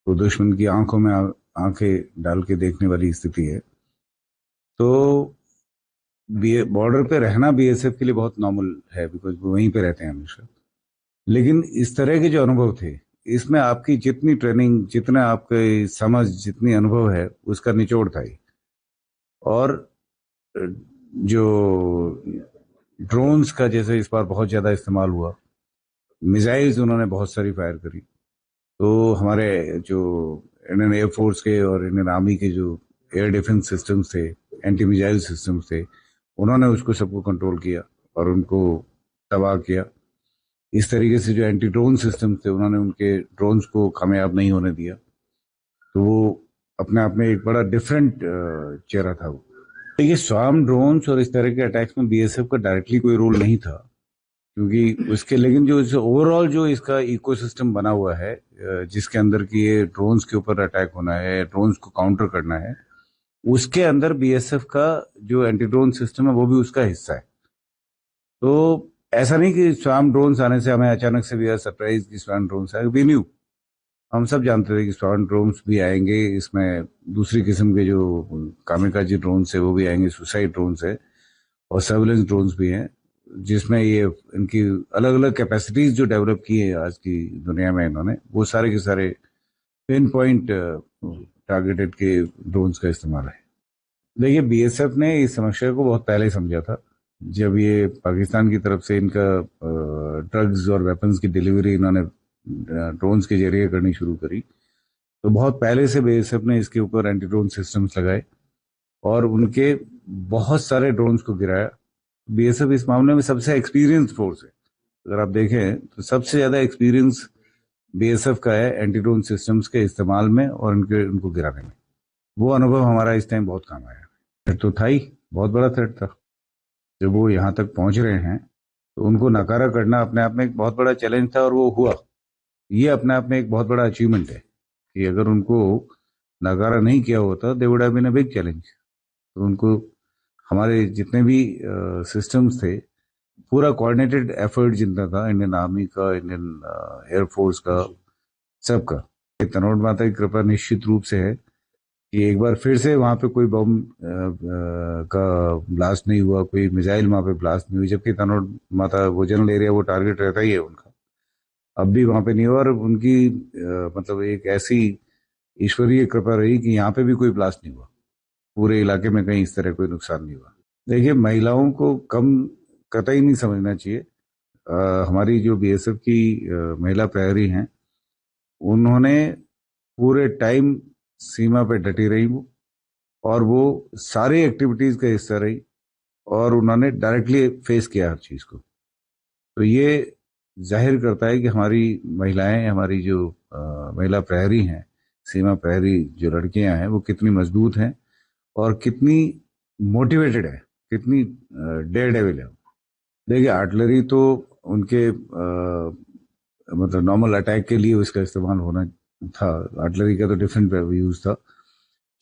तो दुश्मन की आंखों में आंखें डाल के देखने वाली स्थिति है। तो बॉर्डर पे रहना बीएसएफ के लिए बहुत नॉर्मल है, बिकॉज वो वहीं पे रहते हैं हमेशा। लेकिन इस तरह के जो अनुभव थे, इसमें आपकी जितनी ट्रेनिंग, जितना आपके समझ, जितनी अनुभव है, उसका निचोड़ था। और जो ड्रोन्स का जैसे इस बार बहुत ज्यादा इस्तेमाल हुआ, मिसाइल्स उन्होंने बहुत सारी फायर करी, तो हमारे जो इंडियन एयरफोर्स के और इंडियन आर्मी के जो एयर डिफेंस सिस्टम्स थे, एंटी मिसाइल सिस्टम्स थे, उन्होंने उसको सबको कंट्रोल किया और उनको तबाह किया। इस तरीके से जो एंटी ड्रोन सिस्टम थे, उन्होंने उनके ड्रोन्स को कामयाब नहीं होने दिया। तो वो अपने आप में एक बड़ा डिफरेंट चेहरा था वो। तो ये स्वार्म ड्रोन्स और इस तरह के अटैक्स में बीएसएफ का डायरेक्टली कोई रोल नहीं था, क्योंकि उसके, लेकिन जो ओवरऑल जो इसका इकोसिस्टम बना हुआ है, जिसके अंदर की ये ड्रोन्स के ऊपर अटैक होना है, ड्रोन्स को काउंटर करना है, उसके अंदर बीएसएफ का जो एंटी ड्रोन सिस्टम है वो भी उसका हिस्सा है। तो ऐसा नहीं कि स्वार्म ड्रोन्स आने से हमें अचानक से भी सरप्राइज की स्वार्म ड्रोन्स आए, वी न्यू, हम सब जानते थे कि स्वार्म ड्रोन्स भी आएंगे। इसमें दूसरी किस्म के जो कामिकाजी ड्रोन्स है वो भी आएंगे, सुसाइड ड्रोन्स है और सर्विलेंस ड्रोन्स भी हैं, जिसमें ये इनकी अलग अलग कैपेसिटीज जो डेवलप की है आज की दुनिया में इन्होंने, वो सारे के सारे पिन पॉइंट टारगेटेड के ड्रोन्स का इस्तेमाल है। देखिए, बीएसएफ ने इस समस्या को बहुत पहले समझा था, जब ये पाकिस्तान की तरफ से इनका ड्रग्स और वेपन्स की डिलीवरी इन्होंने ड्रोन्स के जरिए करनी शुरू करी, तो बहुत पहले से बीएसएफ ने इसके ऊपर एंटी ड्रोन सिस्टम्स लगाए और उनके बहुत सारे ड्रोन्स को गिराया। बीएसएफ इस मामले में सबसे एक्सपीरियंस फोर्स है। अगर आप देखें तो सबसे ज्यादा एक्सपीरियंस बीएसएफ का है एंटी ड्रोन सिस्टम्स के इस्तेमाल में और उनको गिराने में। वो अनुभव हमारा इस टाइम बहुत काम आया। थ्रेट तो था ही, बहुत बड़ा थ्रेट था। जब वो यहाँ तक पहुंच रहे हैं तो उनको नकारा करना अपने आप में एक बहुत बड़ा चैलेंज था, और वो हुआ। ये अपने आप में एक बहुत बड़ा अचीवमेंट है कि अगर उनको नकारा नहीं किया होता, they would have been a big challenge. तो उनको हमारे जितने भी सिस्टम्स थे पूरा कोऑर्डिनेटेड एफर्ट जितना था इंडियन आर्मी का, इंडियन एयरफोर्स का, सबका। तनोट माता की कृपा निश्चित रूप से है कि एक बार फिर से वहां पे कोई बम का ब्लास्ट नहीं हुआ, कोई मिसाइल वहां पे ब्लास्ट नहीं हुई, जबकि तनोट माता वो जनरल एरिया वो टारगेट रहता ही है उनका, अब भी वहां पे नहीं हुआ। और उनकी मतलब एक ऐसी ईश्वरीय कृपा रही कि यहाँ पे भी कोई ब्लास्ट नहीं हुआ, पूरे इलाके में कहीं इस तरह कोई नुकसान नहीं हुआ। देखिए, महिलाओं को कम कतई नहीं समझना चाहिए। हमारी जो बीएसएफ की महिला प्रहरी हैं, उन्होंने पूरे टाइम सीमा पे डटी रही वो, और वो सारी एक्टिविटीज का हिस्सा रही, और उन्होंने डायरेक्टली फेस किया हर चीज को। तो ये जाहिर करता है कि हमारी महिलाएं, हमारी जो महिला प्रहरी हैं, सीमा प्रहरी जो लड़कियां हैं, वो कितनी मजबूत हैं और कितनी मोटिवेटेड है, कितनी डेयर डेविल है। देखिए, आर्टिलरी तो उनके मतलब नॉर्मल अटैक के लिए उसका इस्तेमाल होना था, आर्टिलरी का तो डिफरेंट यूज था।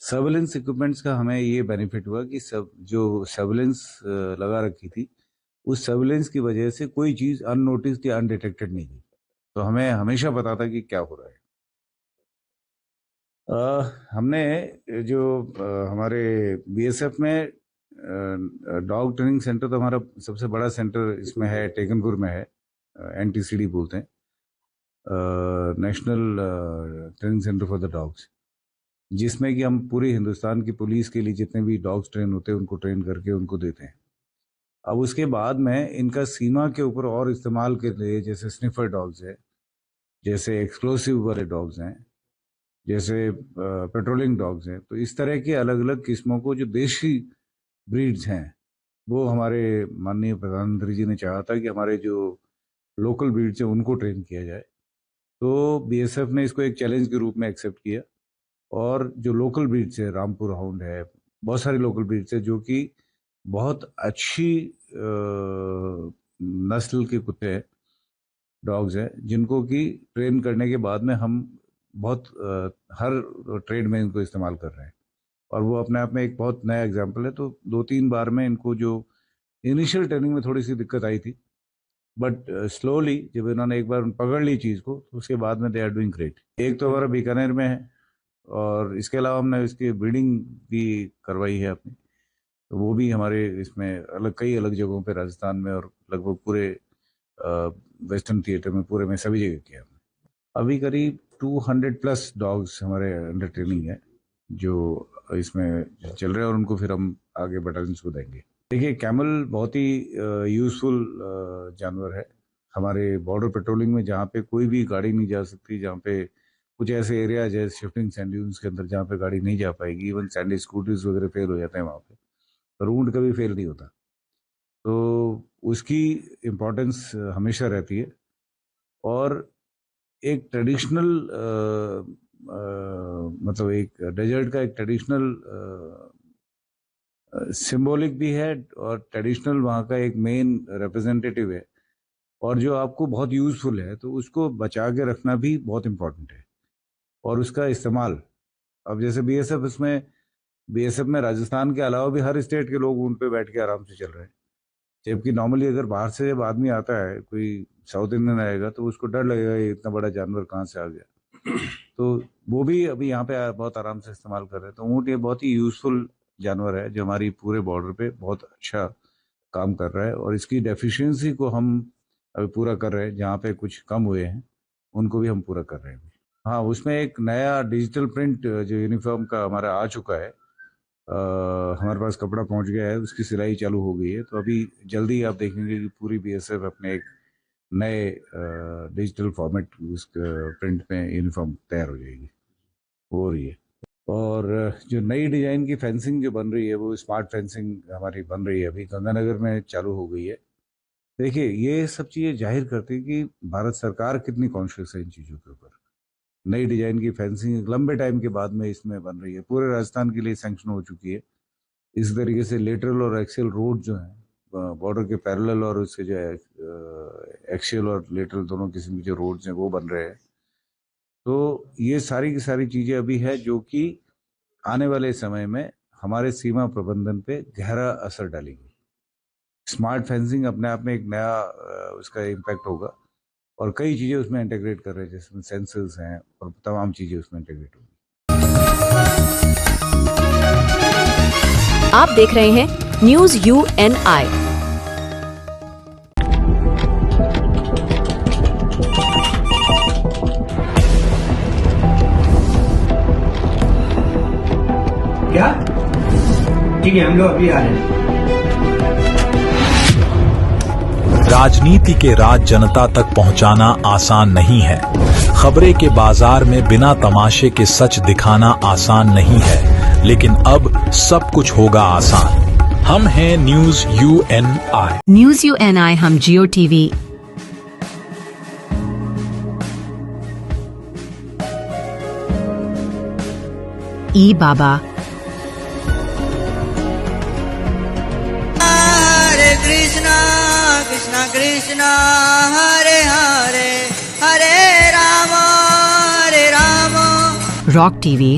सर्वेलेंस इक्विपमेंट्स का हमें ये बेनिफिट हुआ कि सब जो सर्वेलेंस लगा रखी थी, उस सर्वेलेंस की वजह से कोई चीज अननोटिस्ड या अनडिटेक्टेड नहीं थी, तो हमें हमेशा पता था कि क्या हो रहा है। हमने जो हमारे बीएसएफ में डॉग ट्रेनिंग सेंटर, तो हमारा सबसे बड़ा सेंटर इसमें है, टेकनपुर में है, एनटीसीडी बोलते हैं, national training centre for the dogs, जिसमें कि हम पूरी हिंदुस्तान की पुलिस के लिए जितने भी डॉग्स ट्रेन होते हैं उनको ट्रेन करके उनको देते हैं। अब उसके बाद में इनका सीमा के ऊपर और इस्तेमाल के लिए, जैसे स्निफर डॉग्स है, जैसे एक्सप्लोसिव वाले डॉग्स हैं, जैसे पेट्रोलिंग डॉग्स हैं, तो इस तरह की अलग अलग किस्मों को जो देशी ब्रीड्स हैं, वो हमारे माननीय प्रधानमंत्री जी ने चाहा था कि हमारे जो लोकल ब्रीड्स हैं उनको ट्रेन किया जाए। तो बीएसएफ ने इसको एक चैलेंज के रूप में एक्सेप्ट किया, और जो लोकल ब्रीड्स है, रामपुर हाउंड है, बहुत सारी लोकल ब्रीड्स है जो कि बहुत अच्छी नस्ल के कुत्ते हैं, डॉग्स हैं, जिनको कि ट्रेन करने के बाद में हम बहुत हर ट्रेड में इनको इस्तेमाल कर रहे हैं, और वो अपने आप में एक बहुत नया एग्जाम्पल है। तो 2-3 बार में इनको जो इनिशियल ट्रेनिंग में थोड़ी सी दिक्कत आई थी, बट स्लोली जब इन्होंने एक बार पकड़ ली चीज़ को, तो उसके बाद में दे आर डूइंग ग्रेट। एक तो हमारा बीकानेर में है, और इसके अलावा हमने इसकी ब्रीडिंग भी करवाई है अपनी, तो वो भी हमारे इसमें कई अलग जगहों पे, राजस्थान में और लगभग पूरे वेस्टर्न थिएटर में, पूरे में सभी जगह किया हमने। अभी करीब 200+ डॉग्स हमारे अंडर ट्रेनिंग है जो इसमें चल रहे हैं, और उनको फिर हम आगे बटालियंस को देंगे। देखिए, कैमल बहुत ही यूजफुल जानवर है हमारे बॉर्डर पेट्रोलिंग में, जहाँ पे कोई भी गाड़ी नहीं जा सकती, जहाँ पे कुछ ऐसे एरिया जैसे शिफ्टिंग सैंड ड्यून्स के अंदर जहाँ पे गाड़ी नहीं जा पाएगी, इवन सैंडी स्कूटर्स वगैरह फेल हो जाते हैं वहाँ पे, पर ऊंट कभी फेल नहीं होता। तो उसकी इम्पोर्टेंस हमेशा रहती है, और एक ट्रेडिशनल मतलब एक डेजर्ट का एक ट्रेडिशनल सिंबॉलिक भी है, और ट्रेडिशनल वहाँ का एक मेन रिप्रेजेंटेटिव है, और जो आपको बहुत यूजफुल है, तो उसको बचा के रखना भी बहुत इम्पोर्टेंट है, और उसका इस्तेमाल। अब जैसे बीएसएफ में राजस्थान के अलावा भी हर स्टेट के लोग ऊँट पे बैठ के आराम से चल रहे हैं, जबकि नॉर्मली अगर बाहर से जब आदमी आता है, कोई साउथ इंडियन आएगा, तो उसको डर लगेगा ये इतना बड़ा जानवर कहाँ से आ गया। तो वो भी अभी यहाँ पे बहुत आराम से इस्तेमाल कर रहे हैं। तो ऊँट ये बहुत ही यूजफुल जानवर है जो हमारी पूरे बॉर्डर पे बहुत अच्छा काम कर रहा है, और इसकी डेफिशिएंसी को हम अभी पूरा कर रहे हैं। जहाँ पे कुछ कम हुए हैं उनको भी हम पूरा कर रहे हैं। हाँ, उसमें एक नया डिजिटल प्रिंट जो यूनिफॉर्म का हमारा आ चुका है, हमारे पास कपड़ा पहुंच गया है, उसकी सिलाई चालू हो गई है। तो अभी जल्दी आप देखेंगे कि पूरी बीएसएफ अपने एक नए डिजिटल फॉर्मेट उस प्रिंट में यूनिफॉर्म तैयार हो जाएगी, हो रही है। और जो नई डिजाइन की फेंसिंग जो बन रही है, वो स्मार्ट फेंसिंग हमारी बन रही है, अभी गंगानगर में चालू हो गई है। देखिए, ये सब चीज़ें जाहिर करती है कि भारत सरकार कितनी कॉन्शियस है इन चीज़ों के ऊपर। नई डिजाइन की फेंसिंग लंबे टाइम के बाद में इसमें बन रही है, पूरे राजस्थान के लिए सैंक्शन हो चुकी है। इस तरीके से लेटरल और एक्सियल रोड जो हैं बॉर्डर के पैरेलल, और उसके जो एक्सियल और लेटरल दोनों किस्म के जो रोड्स हैं वो बन रहे हैं। तो ये सारी की सारी चीज़ें अभी है जो कि आने वाले समय में हमारे सीमा प्रबंधन पे गहरा असर डालेगी। स्मार्ट फेंसिंग अपने आप में एक नया उसका इम्पैक्ट होगा और कई चीज़ें उसमें इंटीग्रेट कर रहे हैं, जिसमें सेंसर्स हैं और तमाम चीज़ें उसमें इंटीग्रेट होंगी। आप देख रहे हैं न्यूज UNI। क्या? ठीक है, हम लोग अभी आ रहे हैं। राजनीति के राज जनता तक पहुंचाना आसान नहीं है। खबरें के बाजार में बिना तमाशे के सच दिखाना आसान नहीं है, लेकिन अब सब कुछ होगा आसान। हम हैं न्यूज UNI। न्यूज UNI हम जियो टीवी, ई बाबा, हरे कृष्णा कृष्णा कृष्णा हरे हरे हरे राम रॉक टीवी,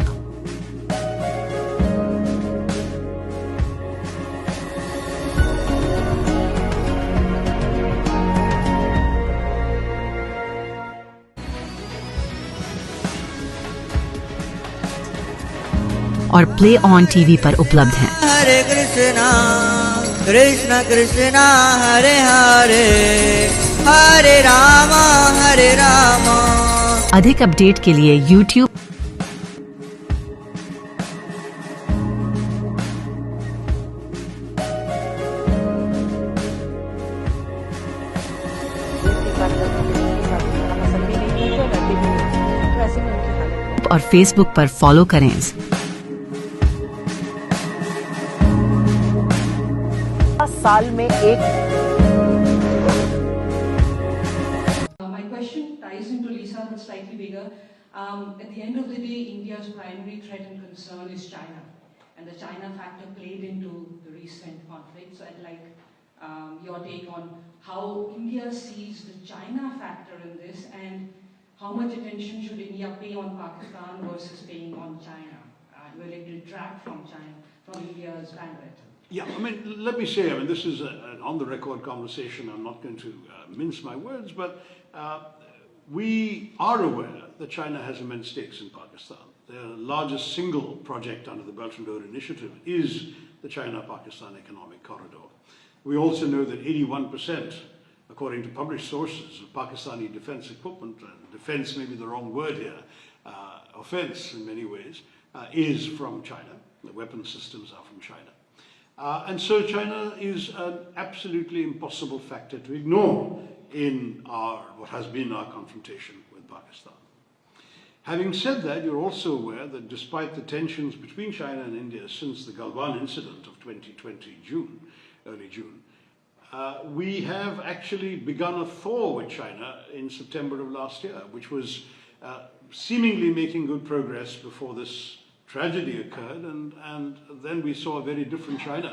और प्ले ऑन टीवी पर उपलब्ध हैं। हरे कृष्णा कृष्णा कृष्णा हरे हरे हरे राम हरे राम। अधिक अपडेट के लिए YouTube और Facebook पर फॉलो करें। साल में एक My question ties into Lisa, but slightly bigger. At the end of the day, India's primary threat and concern is China, and the China factor played into the recent conflict. So I'd like your take on how India sees the China factor in this, and how much attention should India pay on Pakistan versus paying on China? Will it detract from China, from India's bandwidth? Yeah, I mean, let me say, this is an on-the-record conversation. I'm not going to mince my words, but we are aware that China has immense stakes in Pakistan. Their largest single project under the Belt and Road Initiative is the China-Pakistan Economic Corridor. We also know that 81%, according to published sources, of Pakistani defense equipment, and defense may be the wrong word here, offense in many ways, is from China. The weapon systems are from China. And so China is an absolutely impossible factor to ignore in what has been our confrontation with Pakistan. Having said that, you're also aware that despite the tensions between China and India since the Galwan incident of 2020 early June, we have actually begun a thaw with China in September of last year, which was seemingly making good progress before this tragedy occurred, and then we saw a very different China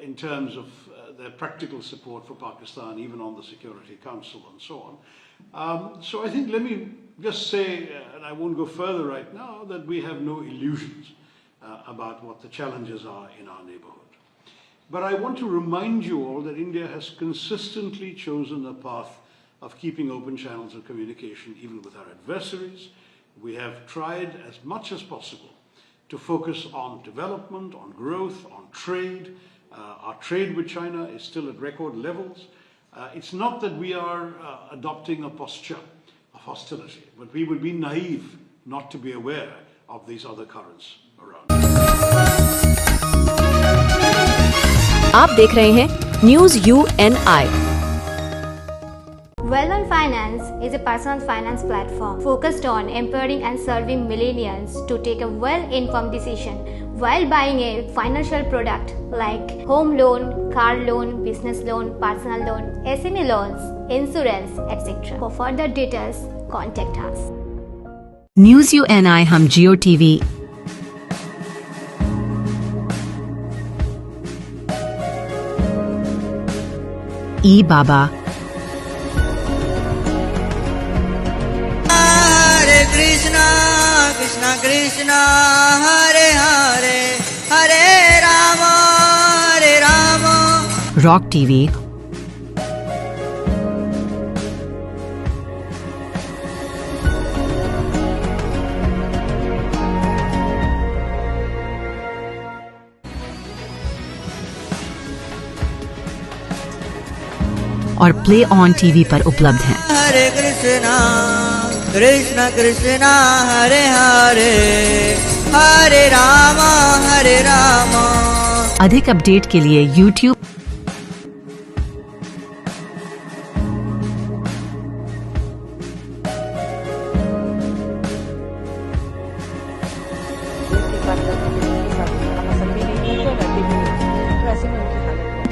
in terms of their practical support for Pakistan, even on the Security Council and so on. So I think, let me just say, and I won't go further right now, that we have no illusions about what the challenges are in our neighborhood. But I want to remind you all that India has consistently chosen a path of keeping open channels of communication even with our adversaries. We have tried as much as possible to focus on development, on growth, on trade. Our trade with China is still at record levels. It's not that we are adopting a posture of hostility, but we would be naive not to be aware of these other currents around. आप देख रहे हैं news UNI। Well-on Finance is a personal finance platform focused on empowering and serving millennials to take a well-informed decision while buying a financial product like home loan, car loan, business loan, personal loan, SME loans, insurance, etc. For further details, contact us. News UNI हम जियो TV, ई बाबा, Krishna Krishna Krishna Hare Hare Hare Ram rock TV, और play on TV पर उपलब्ध हैं। हरे कृष्णा कृष्ण कृष्णा हरे हरे हरे राम अधिक update के लिए YouTube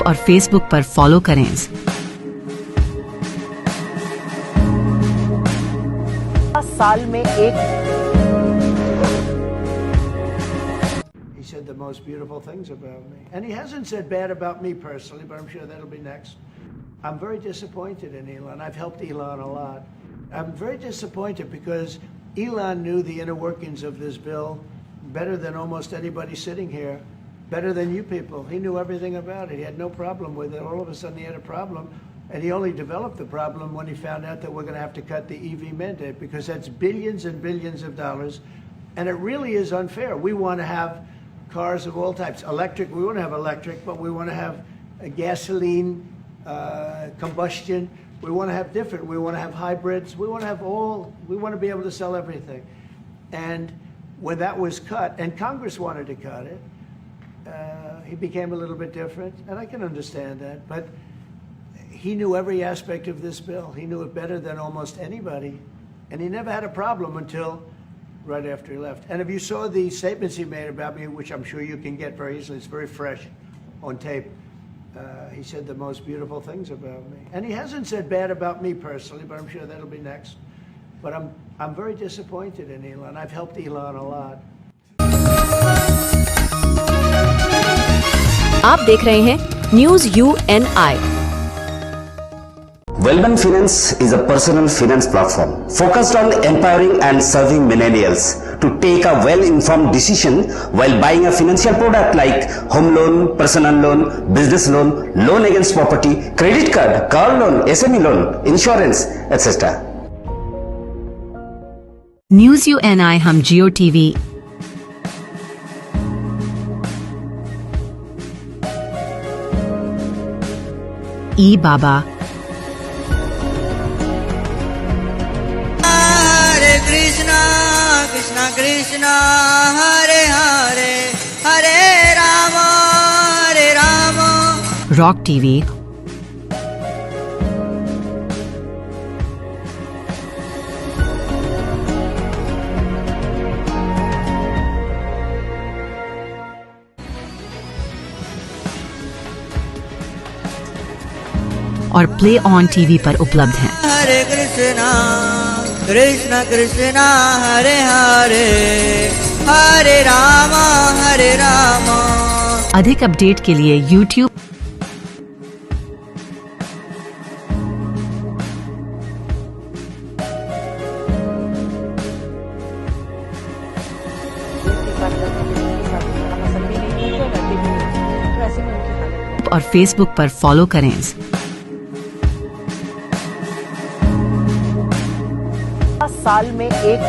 और Facebook पर फॉलो करें। साल में एक He said the most beautiful things about me. And he hasn't said bad about me personally, but I'm sure that'll be next. I'm very disappointed in Elon. I've helped Elon a lot. I'm very disappointed because Elon knew the inner workings of this bill better than almost anybody sitting here, better than you people. He knew everything about it. He had no problem with it. All of a sudden he had a problem. And he only developed the problem when he found out that we're going to have to cut the EV mandate, because that's billions and billions of dollars. And it really is unfair. We want to have cars of all types. Electric, we want to have electric, but we want to have a gasoline, combustion. We want to have different. We want to have hybrids. We want to have all, we want to be able to sell everything. And when that was cut, and Congress wanted to cut it, he became a little bit different. And I can understand that. But he knew every aspect of this bill. He knew it better than almost anybody. And he never had a problem until right after he left. And if you saw the statements he made about me, which I'm sure you can get very easily, it's very fresh on tape, he said the most beautiful things about me. And he hasn't said bad about me personally, but I'm sure that'll be next. But I'm very disappointed in Elon. I've helped Elon a lot. आप देख रहे हैं news UNI। Wellman Finance is a personal finance platform focused on empowering and serving millennials to take a well-informed decision while buying a financial product like home loan, personal loan, business loan, loan against property, credit card, car loan, SME loan, insurance, etc. News UNI हम जियो TV ई बाबा Krishna Krishna Krishna Hare Hare Hare Ram rock TV और play on TV पर उपलब्ध हैं। हरे कृष्णा कृष्णा कृष्णा हरे हरे हरे राम अधिक update के लिए YouTube और Facebook पर फॉलो करें। साल में एक